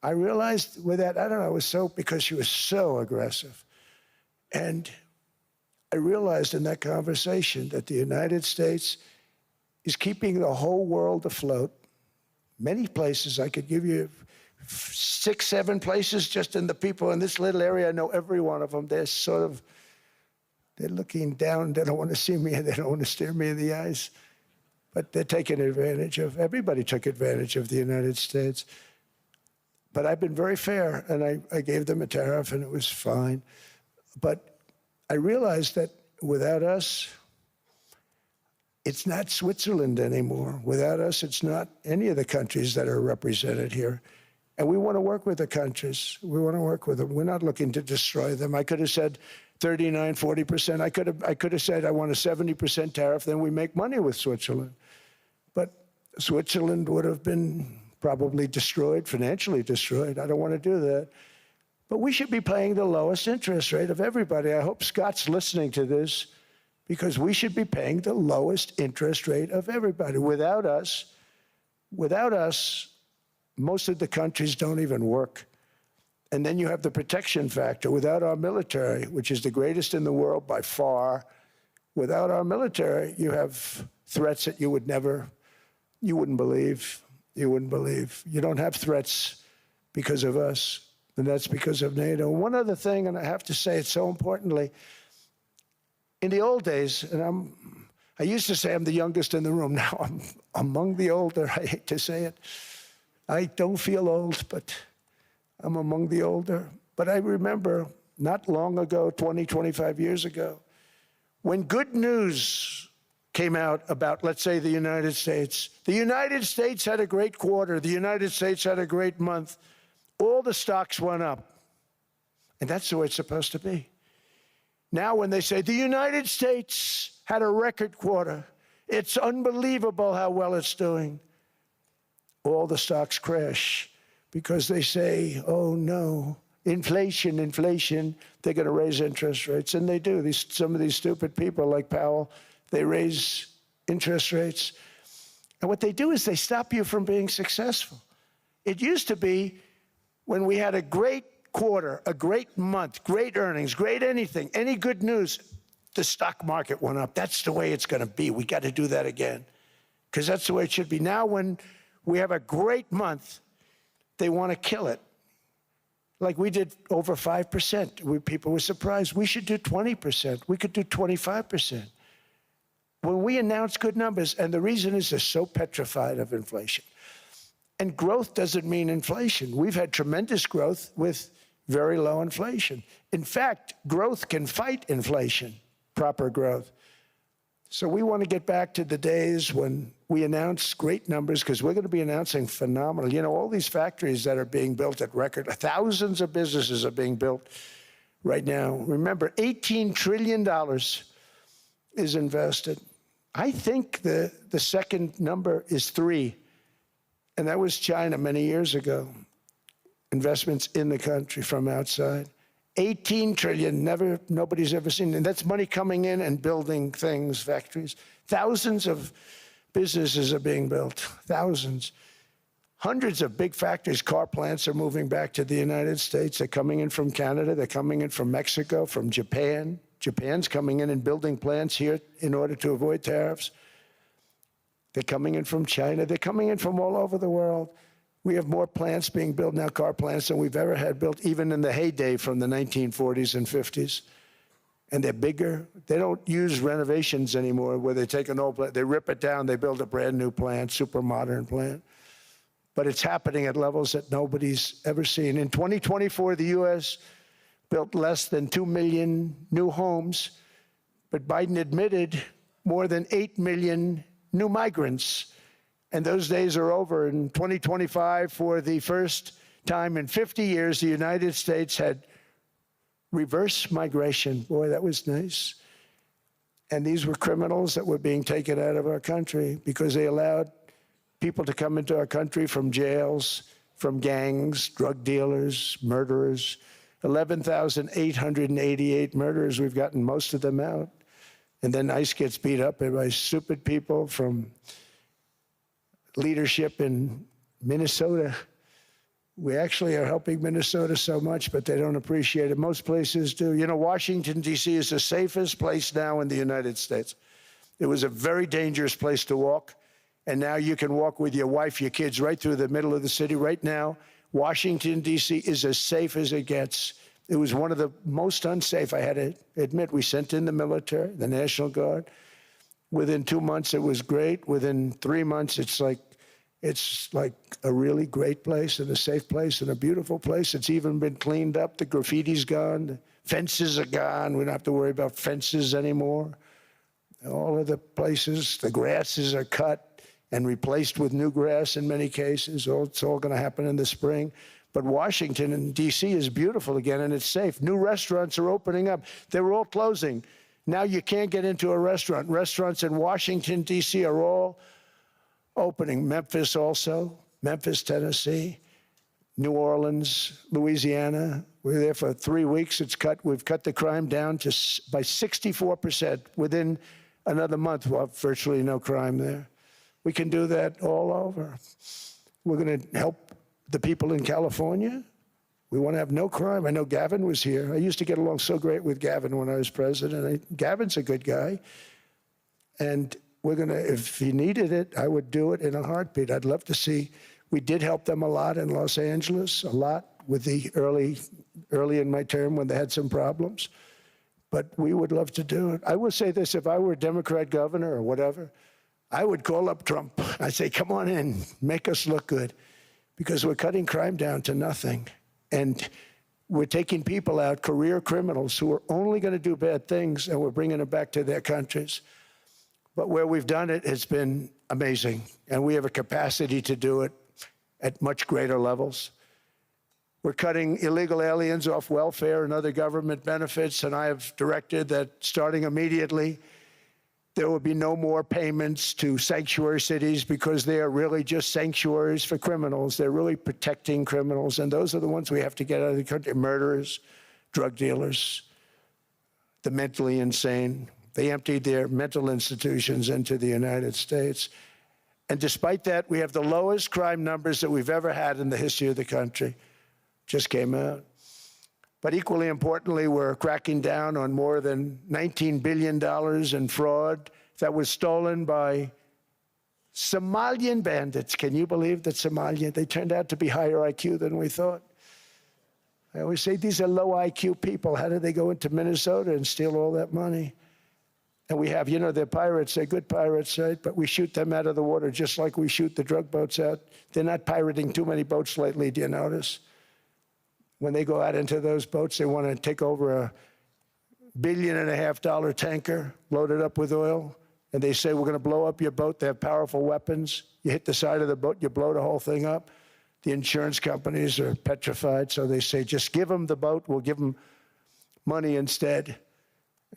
I realized with that, I don't know, it was so, because she was so aggressive. And I realized in that conversation that the United States is keeping the whole world afloat. Many places, I could give you 6, 7 places just in the people in this little area. I know every one of them. They're looking down. They don't want to see me, and they don't want to stare me in the eyes. But they're taking advantage of, everybody took advantage of the United States. But I've been very fair, and I gave them a tariff, and it was fine. But I realized that without us, it's not Switzerland anymore. Without us, it's not any of the countries that are represented here. And we want to work with the countries. We want to work with them. We're not looking to destroy them. I could have said 39, 40%. I could have said I want a 70% tariff, then we make money with Switzerland. But Switzerland would have been probably destroyed, financially destroyed. I don't want to do that. But we should be paying the lowest interest rate of everybody. I hope Scott's listening to this, because we should be paying the lowest interest rate of everybody. Without us, most of the countries don't even work. And then you have the protection factor. Without our military, which is the greatest in the world by far, without our military, you have threats that you wouldn't believe. You wouldn't believe. You don't have threats because of us, and that's because of NATO. One other thing, and I have to say it so importantly, in the old days, and I used to say I'm the youngest in the room. Now I'm among the older. I hate to say it. I don't feel old, but I'm among the older. But I remember not long ago, 20, 25 years ago, when good news came out about, let's say, the United States. The United States had a great quarter. The United States had a great month. All the stocks went up. And that's the way it's supposed to be. Now when they say the United States had a record quarter, it's unbelievable how well it's doing, all the stocks crash because they say, oh no, inflation, they're going to raise interest rates. And they do. Some of these stupid people like Powell, they raise interest rates. And what they do is they stop you from being successful. It used to be when we had a great quarter, a great month, great earnings, great anything, any good news, the stock market went up. That's the way it's going to be. We got to do that again, because that's the way it should be. Now when we have a great month, they want to kill it. Like we did over 5%. People were surprised. We should do 20%. We could do 25%. When we announce good numbers, and the reason is they're so petrified of inflation. And growth doesn't mean inflation. We've had tremendous growth with very low inflation. In fact, growth can fight inflation, proper growth. So we want to get back to the days when we announce great numbers, because we're going to be announcing phenomenal. You know, all these factories that are being built at record, thousands of businesses are being built right now. Remember, $18 trillion is invested. I think the second number is 3. And that was China many years ago. Investments in the country from outside. 18 trillion, nobody's ever seen. And that's money coming in and building things, factories. Thousands of businesses are being built, thousands. Hundreds of big factories, car plants are moving back to the United States. They're coming in from Canada, they're coming in from Mexico, from Japan. Japan's coming in and building plants here in order to avoid tariffs. They're coming in from China. They're coming in from all over the world. We have more plants being built now, car plants, than we've ever had built, even in the heyday from the 1940s and 50s. And they're bigger. They don't use renovations anymore where they take an old plant, they rip it down, they build a brand new plant, super modern plant. But it's happening at levels that nobody's ever seen. In 2024, the U.S. built less than 2 million new homes, but Biden admitted more than 8 million new migrants. And those days are over. In 2025, for the first time in 50 years, the United States had reverse migration. Boy, that was nice. And these were criminals that were being taken out of our country because they allowed people to come into our country from jails, from gangs, drug dealers, murderers. 11,888 murderers. We've gotten most of them out. And then ICE gets beat up by stupid people from leadership in Minnesota. We actually are helping Minnesota so much, but they don't appreciate it. Most places do. You know, Washington, D.C. is the safest place now in the United States. It was a very dangerous place to walk, and now you can walk with your wife, your kids, right through the middle of the city. Right now, Washington, D.C. is as safe as it gets. It was one of the most unsafe, I had to admit. We sent in the military, the National Guard. Within 2 months, it was great. Within 3 months, it's like a really great place and a safe place and a beautiful place. It's even been cleaned up. The graffiti's gone. The fences are gone. We don't have to worry about fences anymore. All of the places, the grasses are cut and replaced with new grass in many cases. It's all going to happen in the spring. But Washington and D.C. is beautiful again, and it's safe. New restaurants are opening up. They were all closing. Now you can't get into a restaurant. Restaurants in Washington, D.C. are all opening. Memphis also, Memphis, Tennessee, New Orleans, Louisiana. We're there for 3 weeks. We've cut the crime down by 64%. Within another month, we'll have virtually no crime there. We can do that all over. We're going to help the people in California. We want to have no crime. I know Gavin was here. I used to get along so great with Gavin when I was president. Gavin's a good guy. And we're going to, if he needed it, I would do it in a heartbeat. I'd love to see. We did help them a lot in Los Angeles, a lot with the early in my term when they had some problems. But we would love to do it. I will say this, if I were a Democrat governor or whatever, I would call up Trump. I'd say, come on in, make us look good, because we're cutting crime down to nothing. And we're taking people out, career criminals who are only going to do bad things, and we're bringing them back to their countries. But where we've done it, it's been amazing. And we have a capacity to do it at much greater levels. We're cutting illegal aliens off welfare and other government benefits, and I have directed that starting immediately, there will be no more payments to sanctuary cities, because they are really just sanctuaries for criminals. They're really protecting criminals, and those are the ones we have to get out of the country. Murderers, drug dealers, the mentally insane. They emptied their mental institutions into the United States. And despite that, we have the lowest crime numbers that we've ever had in the history of the country. Just came out. But equally importantly, we're cracking down on more than $19 billion in fraud that was stolen by Somalian bandits. Can you believe that Somalia? They turned out to be higher IQ than we thought. I always say these are low IQ people. How did they go into Minnesota and steal all that money? And we have, they're pirates. They're good pirates, right? But we shoot them out of the water just like we shoot the drug boats out. They're not pirating too many boats lately, do you notice? When they go out into those boats, they want to take over a $1.5 billion tanker loaded up with oil, and they say, we're going to blow up your boat. They have powerful weapons. You hit the side of the boat, you blow the whole thing up. The insurance companies are petrified, so they say, just give them the boat. We'll give them money instead.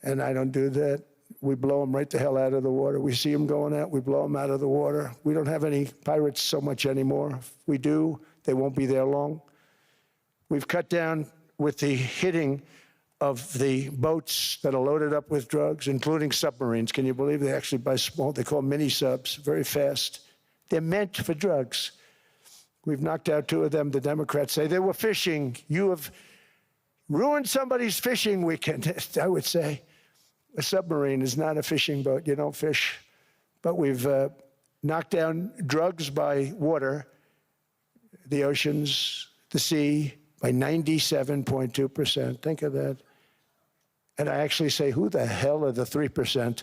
And I don't do that. We blow them right the hell out of the water. We see them going out, we blow them out of the water. We don't have any pirates so much anymore. If we do, they won't be there long. We've cut down with the hitting of the boats that are loaded up with drugs, including submarines. Can you believe they actually buy small, they call mini subs, very fast. They're meant for drugs. We've knocked out 2 of them. The Democrats say they were fishing. You have ruined somebody's fishing weekend. I would say a submarine is not a fishing boat. You don't fish. But we've knocked down drugs by water, the oceans, the sea, by 97.2%. Think of that. And I actually say, who the hell are the 3%?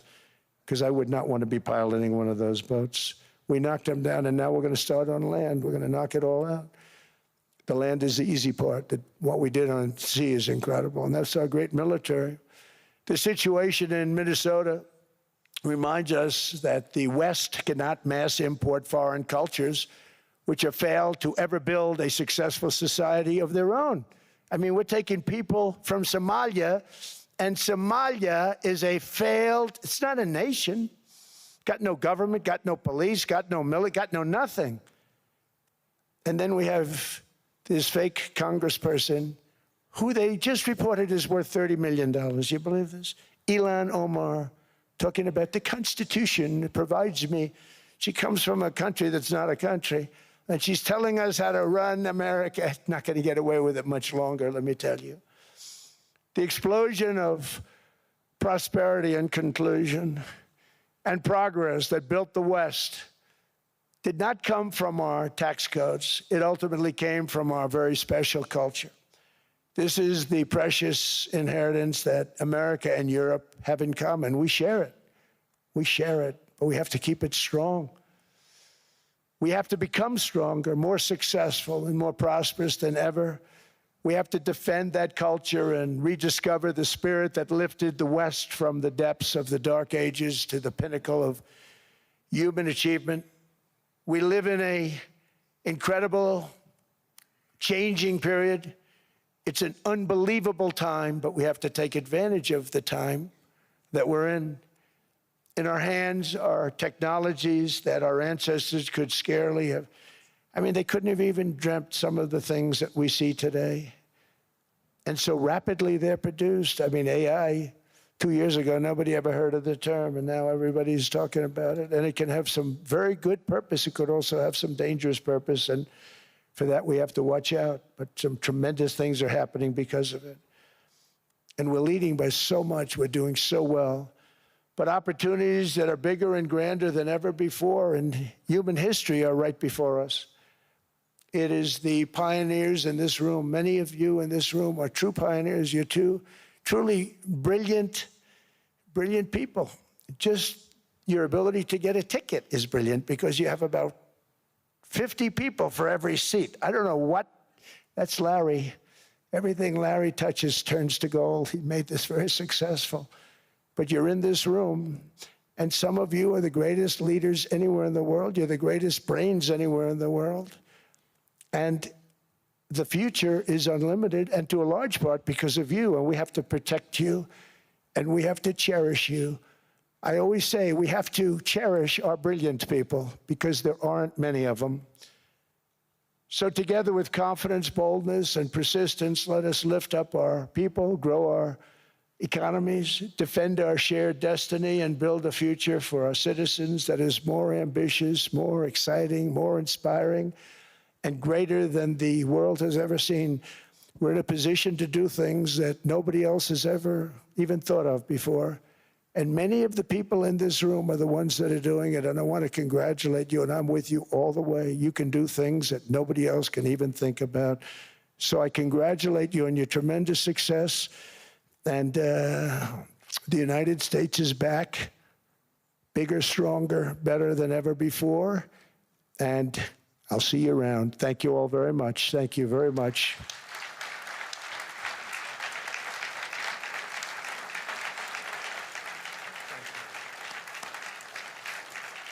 Because I would not want to be piloting one of those boats. We knocked them down, and now we're going to start on land. We're going to knock it all out. The land is the easy part. What we did on sea is incredible, and that's our great military. The situation in Minnesota reminds us that the West cannot mass import foreign cultures which have failed to ever build a successful society of their own. I mean, we're taking people from Somalia, and Somalia is a failed, it's not a nation. Got no government, got no police, got no military, got no nothing. And then we have this fake congressperson who they just reported is worth $30 million. You believe this? Ilhan Omar, talking about the Constitution provides me. She comes from a country that's not a country. And she's telling us how to run America. Not going to get away with it much longer, let me tell you. The explosion of prosperity and conclusion and progress that built the West did not come from our tax codes. It ultimately came from our very special culture. This is the precious inheritance that America and Europe have in common. We share it. We share it, but we have to keep it strong. We have to become stronger, more successful, and more prosperous than ever. We have to defend that culture and rediscover the spirit that lifted the West from the depths of the Dark Ages to the pinnacle of human achievement. We live in an incredible, changing period. It's an unbelievable time, but we have to take advantage of the time that we're in. In our hands are technologies that our ancestors could scarcely have. I mean, they couldn't have even dreamt some of the things that we see today. And so rapidly they're produced. I mean, AI, 2 years ago, nobody ever heard of the term, and now everybody's talking about it. And it can have some very good purpose. It could also have some dangerous purpose, and for that we have to watch out. But some tremendous things are happening because of it. And we're leading by so much. We're doing so well. But opportunities that are bigger and grander than ever before in human history are right before us. It is the pioneers in this room. Many of you in this room are true pioneers. You're truly brilliant people. Just your ability to get a ticket is brilliant because you have about 50 people for every seat. I don't know what, that's Larry. Everything Larry touches turns to gold. He made this very successful. But you're in this room, and some of you are the greatest leaders anywhere in the world. You're the greatest brains anywhere in the world. And the future is unlimited, and to a large part because of you, and we have to protect you, and we have to cherish you. I always say we have to cherish our brilliant people because there aren't many of them. So together with confidence, boldness, and persistence, let us lift up our people, grow our economies, defend our shared destiny, and build a future for our citizens that is more ambitious, more exciting, more inspiring, and greater than the world has ever seen. We're in a position to do things that nobody else has ever even thought of before. And many of the people in this room are the ones that are doing it, and I want to congratulate you, and I'm with you all the way. You can do things that nobody else can even think about. So I congratulate you on your tremendous success. And the United States is back, bigger, stronger, better than ever before. And I'll see you around. Thank you all very much. Thank you very much.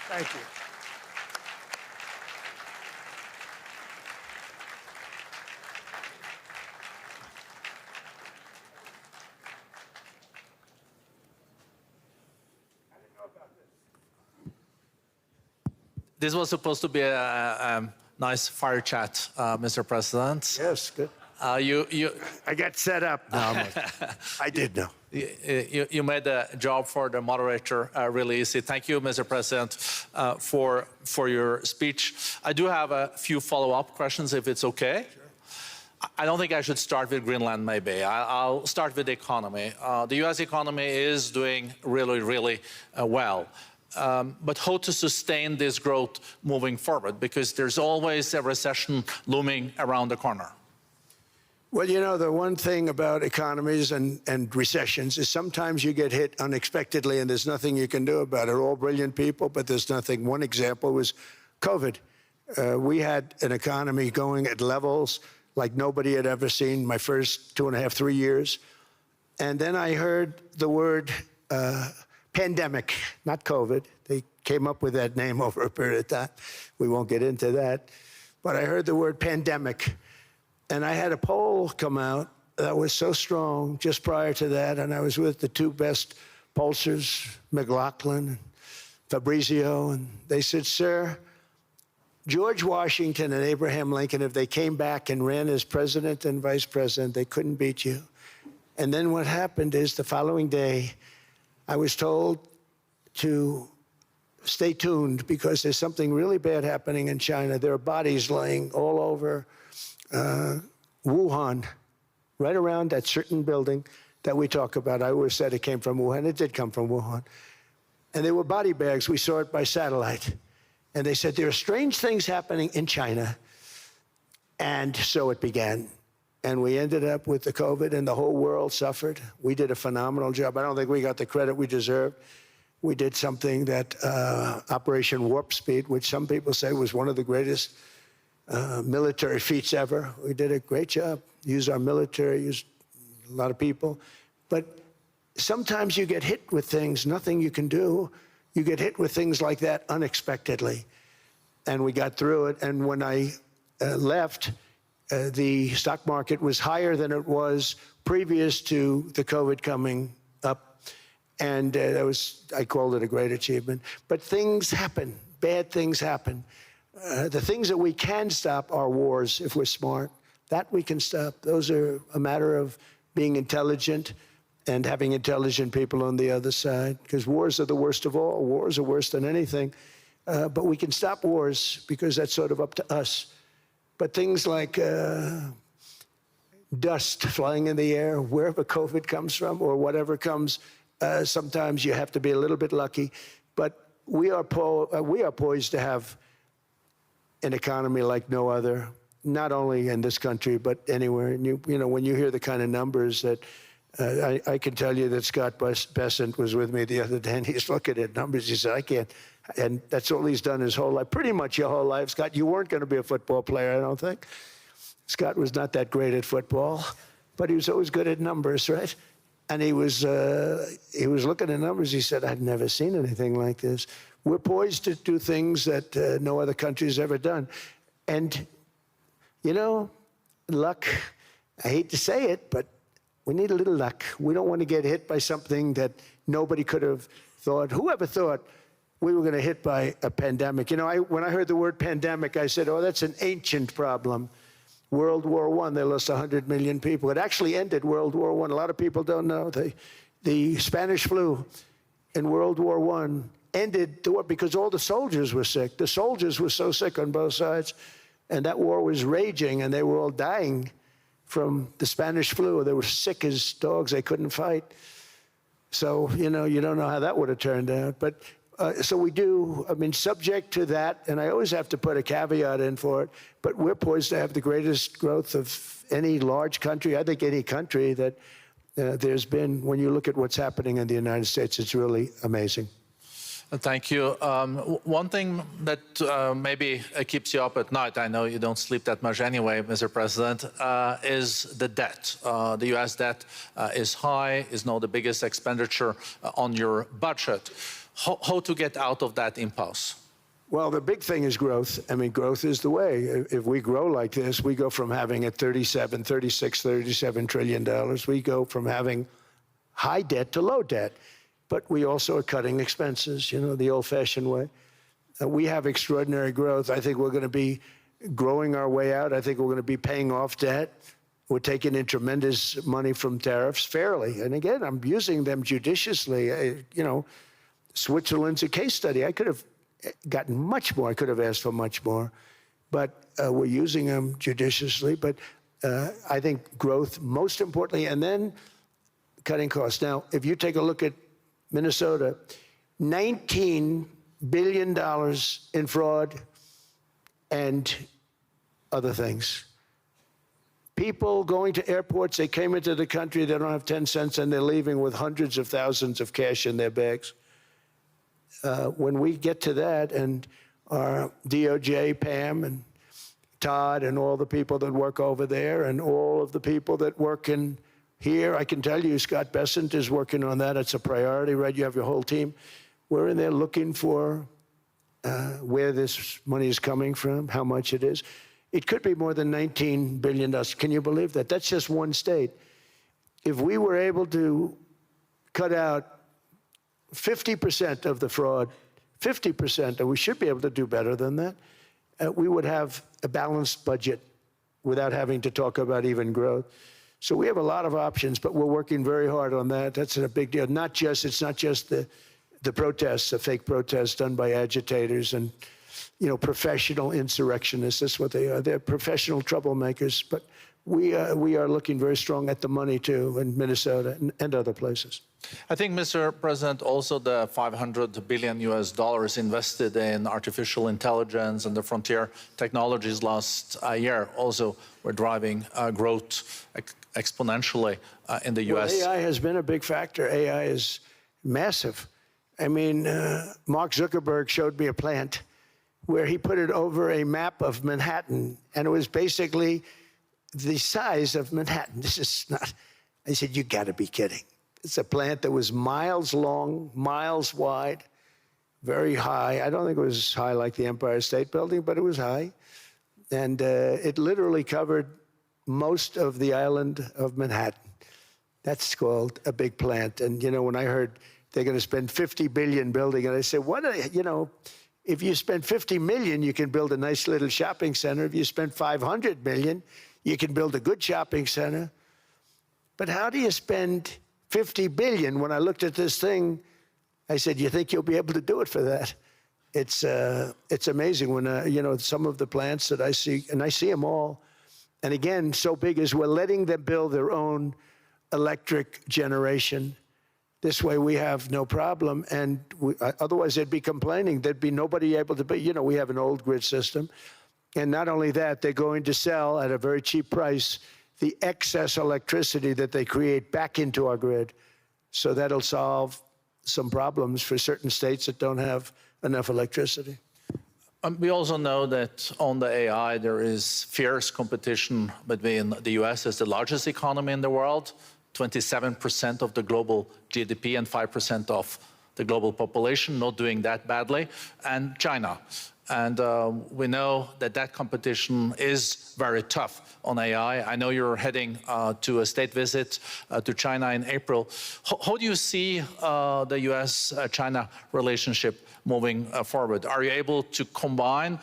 Thank you. This was supposed to be a nice fire chat, Mr. President. Yes, good. I got set up. No, I did know. You made the job for the moderator really easy. Thank you, Mr. President, for your speech. I do have a few follow-up questions, if it's okay. Sure. I don't think I should start with Greenland, maybe. I'll start with the economy. The U.S. economy is doing really, really well. But how to sustain this growth moving forward? Because there's always a recession looming around the corner. Well, you know, the one thing about economies and recessions is sometimes you get hit unexpectedly and there's nothing you can do about it. All brilliant people, but there's nothing. One example was COVID. We had an economy going at levels like nobody had ever seen my first 2.5, 3 years. And then I heard the word pandemic, not COVID. They came up with that name over a period of time. We won't get into that. But I heard the word pandemic. And I had a poll come out that was so strong just prior to that. And I was with the two best pollsters, McLaughlin and Fabrizio. And they said, sir, George Washington and Abraham Lincoln, if they came back and ran as president and vice president, they couldn't beat you. And then what happened is the following day, I was told to stay tuned because there's something really bad happening in China. There are bodies laying all over Wuhan, right around that certain building that we talk about. I always said it came from Wuhan. It did come from Wuhan. And there were body bags. We saw it by satellite. And they said, there are strange things happening in China. And so it began. And we ended up with the COVID, and the whole world suffered. We did a phenomenal job. I don't think we got the credit we deserved. We did something that Operation Warp Speed, which some people say was one of the greatest military feats ever. We did a great job. Used our military, used a lot of people. But sometimes you get hit with things, nothing you can do. You get hit with things like that unexpectedly. And we got through it. And when I left, The stock market was higher than it was previous to the COVID coming up. And I called it a great achievement. But things happen, bad things happen. The things that we can stop are wars if we're smart. That we can stop. Those are a matter of being intelligent and having intelligent people on the other side, because wars are the worst of all. Wars are worse than anything. But we can stop wars because that's sort of up to us. But things like dust flying in the air, wherever COVID comes from or whatever comes, sometimes you have to be a little bit lucky. But we are poised to have an economy like no other, not only in this country, but anywhere. And you know, when you hear the kind of numbers that I can tell you that Scott Bessent was with me the other day, and he's looking at numbers. He said, I can't. And that's all he's done his whole life, pretty much your whole life. Scott, you weren't going to be a football player, I don't think. Scott was not that great at football, but he was always good at numbers, right? And he was looking at numbers. He said, I've never seen anything like this. We're poised to do things that no other country has ever done. And, you know, luck, I hate to say it, but we need a little luck. We don't want to get hit by something that nobody could have thought. Whoever thought we were going to hit by a pandemic? You know, when I heard the word pandemic, I said, oh, that's an ancient problem. World War I, they lost 100 million people. It actually ended World War I. A lot of people don't know. The Spanish flu in World War I ended the war because all the soldiers were sick. The soldiers were so sick on both sides, and that war was raging, and they were all dying from the Spanish flu. They were sick as dogs. They couldn't fight. So, you know, you don't know how that would have turned out. But so we do, I mean, subject to that, and I always have to put a caveat in for it, but we're poised to have the greatest growth of any large country, I think any country that there's been. When you look at what's happening in the United States, it's really amazing. Thank you. One thing that maybe keeps you up at night, I know you don't sleep that much anyway, Mr. President, is the debt. The U.S. debt is high, is now the biggest expenditure on your budget. How to get out of that impasse? Well, the big thing is growth. I mean, growth is the way. If we grow like this, we go from having at $37 trillion. We go from having high debt to low debt. But we also are cutting expenses, you know, the old-fashioned way. We have extraordinary growth. I think we're going to be growing our way out. I think we're going to be paying off debt. We're taking in tremendous money from tariffs fairly. And again, I'm using them judiciously. You know, Switzerland's a case study. I could have gotten much more. I could have asked for much more. But we're using them judiciously. But I think growth, most importantly, and then cutting costs. Now, if you take a look at Minnesota, $19 billion in fraud and other things. People going to airports, they came into the country, they don't have 10 cents, and they're leaving with hundreds of thousands of cash in their bags. When we get to that, and our DOJ, Pam, and Todd, and all the people that work over there, and all of the people that work in here, I can tell you, Scott Bessent is working on that. It's a priority, right? You have your whole team. We're in there looking for where this money is coming from, how much it is. It could be more than $19 billion. Can you believe that? That's just one state. If we were able to cut out 50% of the fraud, 50%, and we should be able to do better than that, we would have a balanced budget without having to talk about even growth. So we have a lot of options, but we're working very hard on that. That's a big deal. It's not just the protests, the fake protests done by agitators and, you know, professional insurrectionists. That's what they are. They're professional troublemakers. But we are looking very strong at the money too in Minnesota and other places. I think, Mr. President, also the $500 billion invested in artificial intelligence and the frontier technologies last year also were driving growth exponentially in the U.S. Well, AI has been a big factor. AI is massive. I mean, Mark Zuckerberg showed me a plant where he put it over a map of Manhattan, and it was basically the size of Manhattan. This is not, I said, you got to be kidding. It's a plant that was miles long, miles wide, very high. I don't think it was high like the Empire State Building, but it was high. And it literally covered most of the island of Manhattan. That's called a big plant. And, you know, when I heard they're going to spend $50 billion building it, I said, what, you know, if you spend $50 million, you can build a nice little shopping center. If you spend $500 million, you can build a good shopping center. But how do you spend $50 billion? When I looked at this thing, I said, you think you'll be able to do it for that? It's amazing when, you know, some of the plants that I see, and I see them all. And again, so big is we're letting them build their own electric generation. This way we have no problem. And otherwise they'd be complaining. There'd be nobody able to, you know, we have an old grid system. And not only that, they're going to sell at a very cheap price the excess electricity that they create back into our grid. So that'll solve some problems for certain states that don't have enough electricity. We also know that on the AI, there is fierce competition between the US as the largest economy in the world, 27% of the global GDP and 5% of the global population, not doing that badly, and China. And we know that that competition is very tough on AI. I know you're heading to a state visit to China in April. How do you see the US-China relationship moving forward? Are you able to combine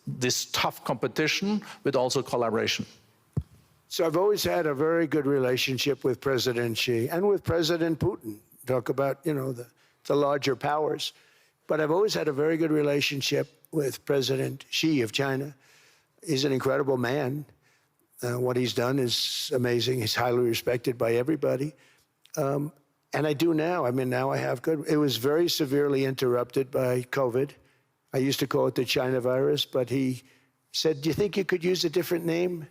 this tough competition with also collaboration? So I've always had a very good relationship with President Xi and with President Putin. Talk about, you know, the larger powers. But I've always had a very good relationship with President Xi of China. He's an incredible man. What he's done is amazing. He's highly respected by everybody. And I do now. I mean, now I have good. It was very severely interrupted by COVID. I used to call it the China virus, but he said, do you think you could use a different name?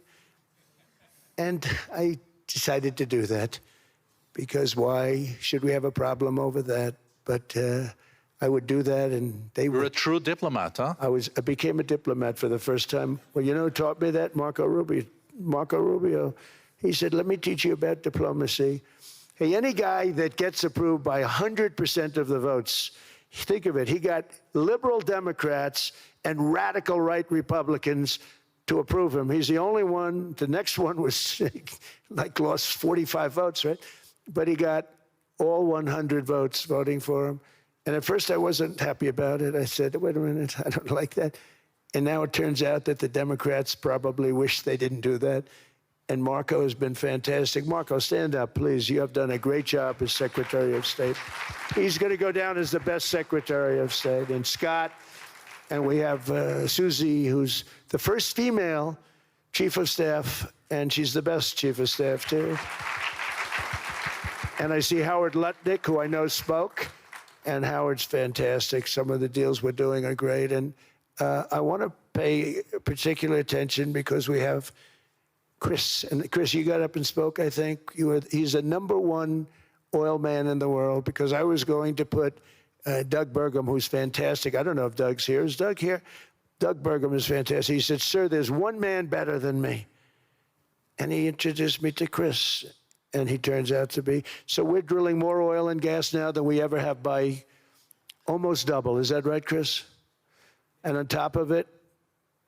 And I decided to do that because why should we have a problem over that? But I would do that, and they were. You're a true diplomat, huh? I became a diplomat for the first time. Well, you know who taught me that? Marco Rubio. Marco Rubio. He said, let me teach you about diplomacy. Hey, any guy that gets approved by 100% of the votes, think of it, he got liberal Democrats and radical right Republicans to approve him. He's the only one. The next one was like lost 45 votes, right? But he got all 100 votes voting for him. And at first I wasn't happy about it. I said, wait a minute, I don't like that. And now it turns out that the Democrats probably wish they didn't do that. And Marco has been fantastic. Marco, stand up, please. You have done a great job as Secretary of State. He's going to go down as the best Secretary of State. And Scott, and we have Susie, who's the first female Chief of Staff, and she's the best Chief of Staff, too. And I see Howard Lutnick, who I know spoke. And Howard's fantastic. Some of the deals we're doing are great. And I want to pay particular attention because we have Chris. And Chris, you got up and spoke, I think. He's the #1 oil man in the world because I was going to put Doug Burgum, who's fantastic. I don't know if Doug's here. Is Doug here? Doug Burgum is fantastic. He said, sir, there's one man better than me. And he introduced me to Chris. And he turns out to be. So we're drilling more oil and gas now than we ever have by almost double. Is that right, Chris? And on top of it,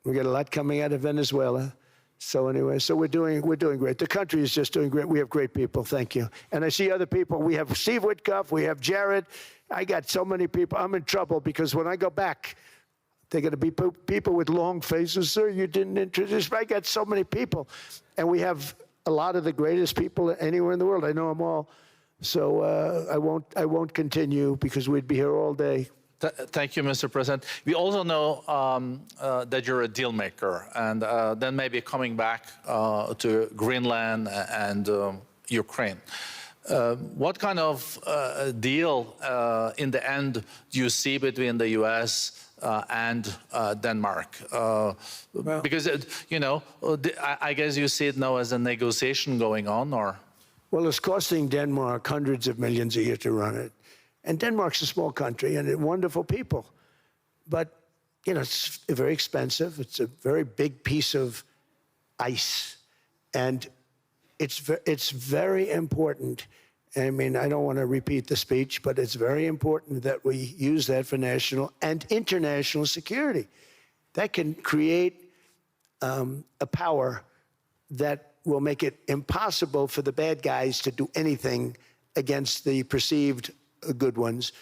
we get a lot coming out of Venezuela. So anyway, so we're doing great. The country is just doing great. We have great people. Thank you. And I see other people. We have Steve Witkoff. We have Jared. I got so many people. I'm in trouble because when I go back, they're going to be people with long faces. Sir, you didn't introduce me. I got so many people. And we have a lot of the greatest people anywhere in the world. I know them all. So I won't continue because we'd be here all day. Thank you, Mr. President. We also know that you're a deal maker, and then maybe coming back to Greenland and Ukraine. What kind of deal in the end do you see between the U.S. And Denmark? Because, you know, I guess you see it now as a negotiation going on, or? Well, it's costing Denmark hundreds of millions a year to run it. And Denmark's a small country and wonderful people. But, you know, it's very expensive. It's a very big piece of ice. And it's very important. I mean, I don't want to repeat the speech, but it's very important that we use that for national and international security. That can create a power that will make it impossible for the bad guys to do anything against the perceived good ones.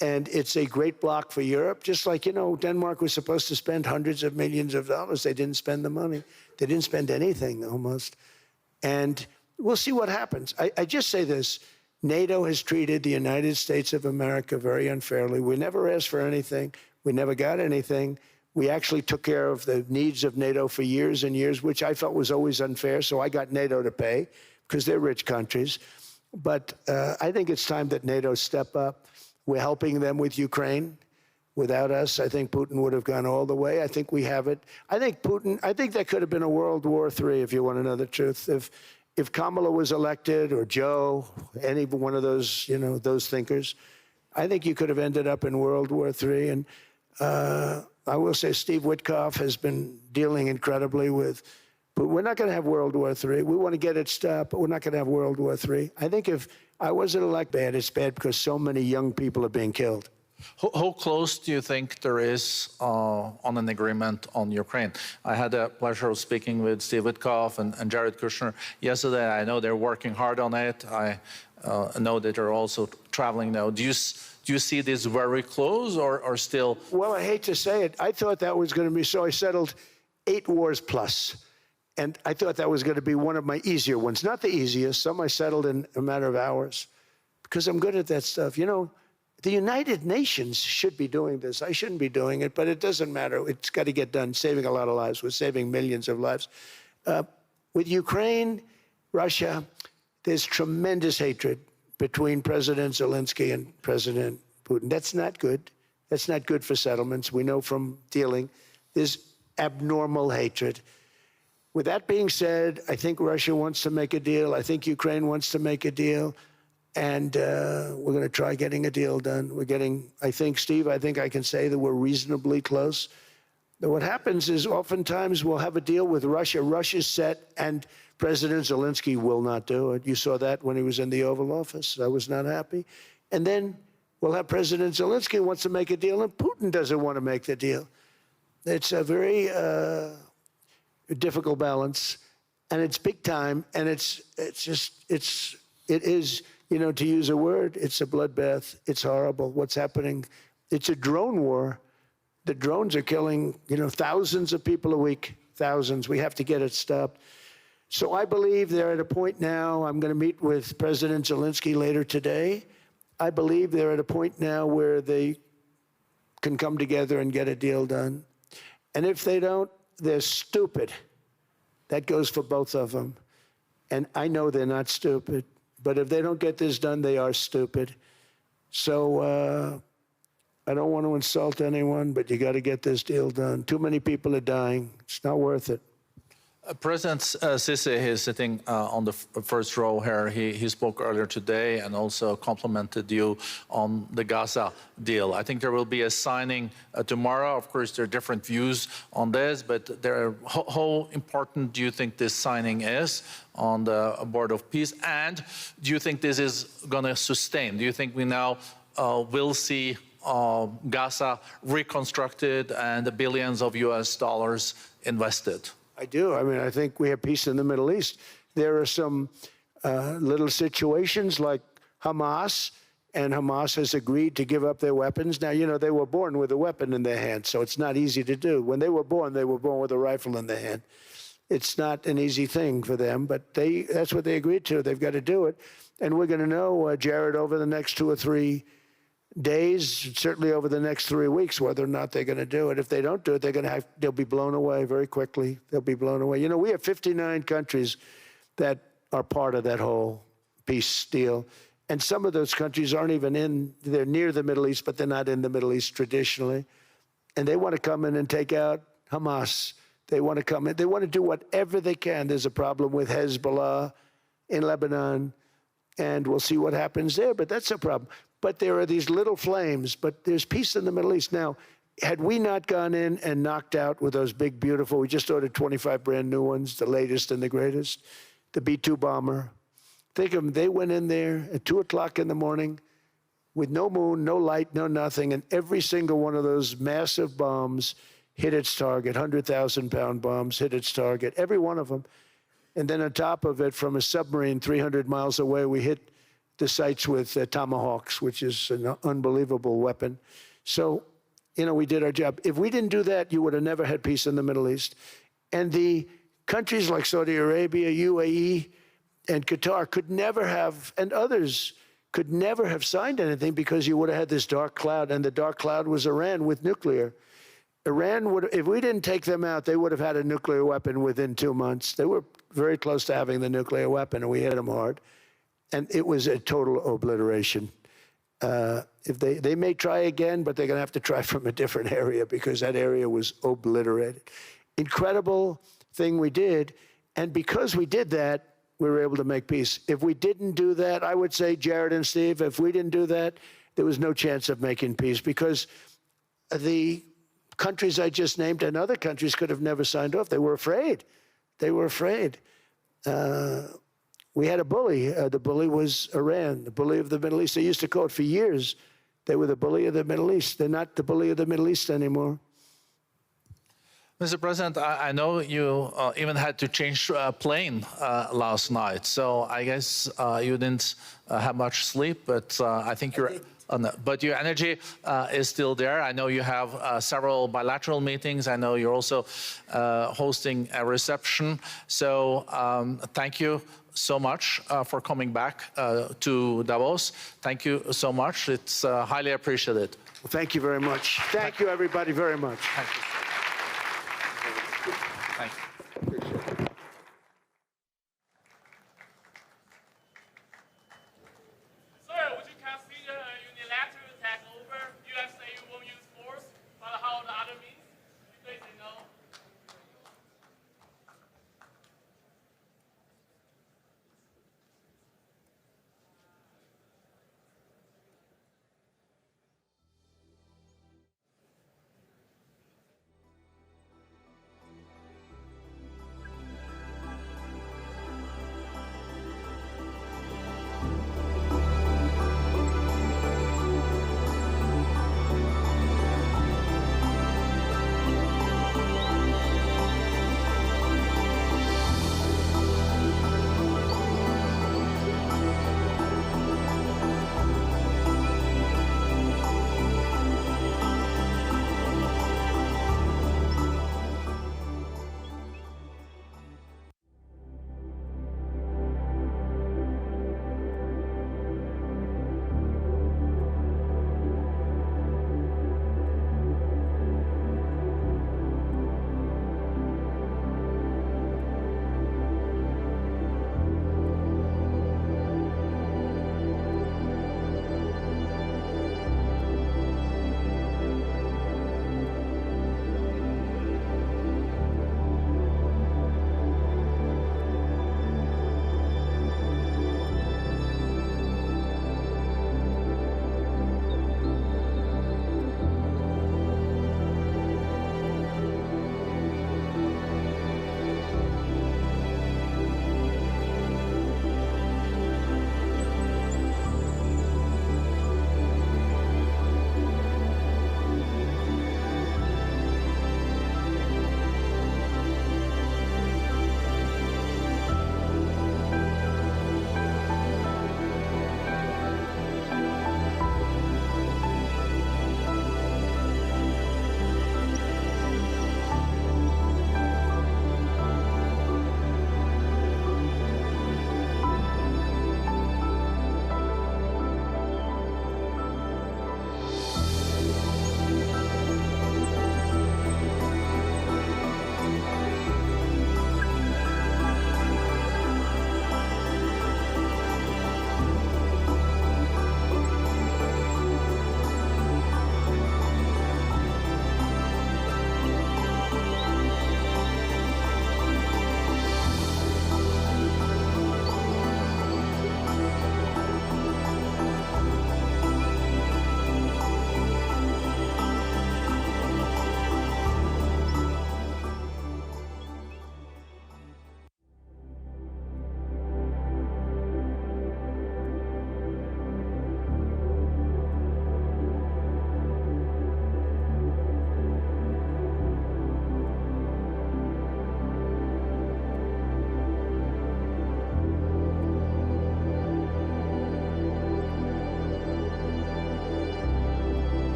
And it's a great block for Europe, just like, you know, Denmark was supposed to spend hundreds of millions of dollars. They didn't spend the money. They didn't spend anything, almost. And we'll see what happens. I just say this. NATO has treated the United States of America very unfairly. We never asked for anything. We never got anything. We actually took care of the needs of NATO for years and years, which I felt was always unfair. So I got NATO to pay because they're rich countries. But I think it's time that NATO step up. We're helping them with Ukraine. Without us, I think Putin would have gone all the way. I think we have it. I think that could have been a World War III, if you want to know the truth. If Kamala was elected, or Joe, any one of those, you know, those thinkers, I think you could have ended up in World War III. And I will say Steve Witkoff has been dealing incredibly with, but we're not going to have World War III. We want to get it stopped, but we're not going to have World War III. I think if I wasn't elected, it's bad because so many young people are being killed. How close do you think there is on an agreement on Ukraine? I had the pleasure of speaking with Steve Witkoff and Jared Kushner yesterday. I know they're working hard on it. I know that they're also traveling now. Do you see this very close or still? Well, I hate to say it. I thought that was going to be, so I settled 8 wars plus. And I thought that was going to be one of my easier ones. Not the easiest. Some I settled in a matter of hours because I'm good at that stuff. You know, the United Nations should be doing this. I shouldn't be doing it, but it doesn't matter. It's got to get done, saving a lot of lives. We're saving millions of lives. With Ukraine, Russia, there's tremendous hatred between President Zelensky and President Putin. That's not good. That's not good for settlements. We know from dealing. There's abnormal hatred. With that being said, I think Russia wants to make a deal. I think Ukraine wants to make a deal. And we're going to try getting a deal done. We're getting, I think, Steve, I think I can say that we're reasonably close. But what happens is oftentimes we'll have a deal with Russia. Russia's set, and President Zelensky will not do it. You saw that when he was in the Oval Office. I was not happy. And then we'll have President Zelensky wants to make a deal, and Putin doesn't want to make the deal. It's a very difficult balance, and it's big time, and it is, you know, to use a word, it's a bloodbath. It's horrible what's happening. It's a drone war. The drones are killing, you know, thousands of people a week, thousands. We have to get it stopped. So I believe they're at a point now, I'm going to meet with President Zelensky later today. I believe they're at a point now where they can come together and get a deal done. And if they don't, they're stupid. That goes for both of them. And I know they're not stupid. But if they don't get this done, they are stupid. So I don't want to insult anyone, but you got to get this deal done. Too many people are dying. It's not worth it. President Sisi is sitting on the first row here. He spoke earlier today and also complimented you on the Gaza deal. I think there will be a signing tomorrow. Of course, there are different views on this, but how important do you think this signing is on the Board of Peace? And do you think this is going to sustain? Do you think we now will see Gaza reconstructed and the billions of US dollars invested? I do. I mean, I think we have peace in the Middle East. There are some little situations like Hamas, and Hamas has agreed to give up their weapons. Now, you know, they were born with a weapon in their hand, so it's not easy to do. When they were born with a rifle in their hand. It's not an easy thing for them, but that's what they agreed to. They've got to do it. And we're going to know, Jared, over the next 2 or 3 days, certainly over the next 3 weeks, whether or not they're going to do it. If they don't do it, they'll be blown away very quickly. They'll be blown away. You know, we have 59 countries that are part of that whole peace deal. And some of those countries aren't even they're near the Middle East, but they're not in the Middle East traditionally. And they want to come in and take out Hamas. They want to come in. They want to do whatever they can. There's a problem with Hezbollah in Lebanon, and we'll see what happens there, but that's a problem. But there are these little flames, but there's peace in the Middle East. Now, had we not gone in and knocked out with those big, beautiful, we just ordered 25 brand new ones, the latest and the greatest, the B-2 bomber. Think of them, they went in there at 2 o'clock in the morning with no moon, no light, no nothing, and every single one of those massive bombs hit its target, 100,000-pound bombs hit its target, every one of them. And then on top of it, from a submarine 300 miles away, we hit the sites with Tomahawks, which is an unbelievable weapon. So, we did our job. If we didn't do that, you would have never had peace in the Middle East. And the countries like Saudi Arabia, UAE, and Qatar could never have, and others could never have signed anything because you would have had this dark cloud, and the dark cloud was Iran with nuclear. Iran would, if we didn't take them out, they would have had a nuclear weapon within 2 months. They were very close to having the nuclear weapon, and we hit them hard. And it was a total obliteration. If they may try again, but they're going to have to try from a different area because that area was obliterated. Incredible thing we did. And because we did that, we were able to make peace. If we didn't do that, I would say, Jared and Steve, if we didn't do that, there was no chance of making peace because the countries I just named and other countries could have never signed off. They were afraid. They were afraid. We had a bully. The bully was Iran, the bully of the Middle East. They used to call it for years. They were the bully of the Middle East. They're not the bully of the Middle East anymore. Mr. President, I know you even had to change a plane last night, so I guess you didn't have much sleep, but I think you're... but your energy is still there. I know you have several bilateral meetings. I know you're also hosting a reception. So thank you so much for coming back to Davos. Thank you so much. It's highly appreciated. Well, thank you very much. Thank you, everybody, very much. Thank you. Thank you.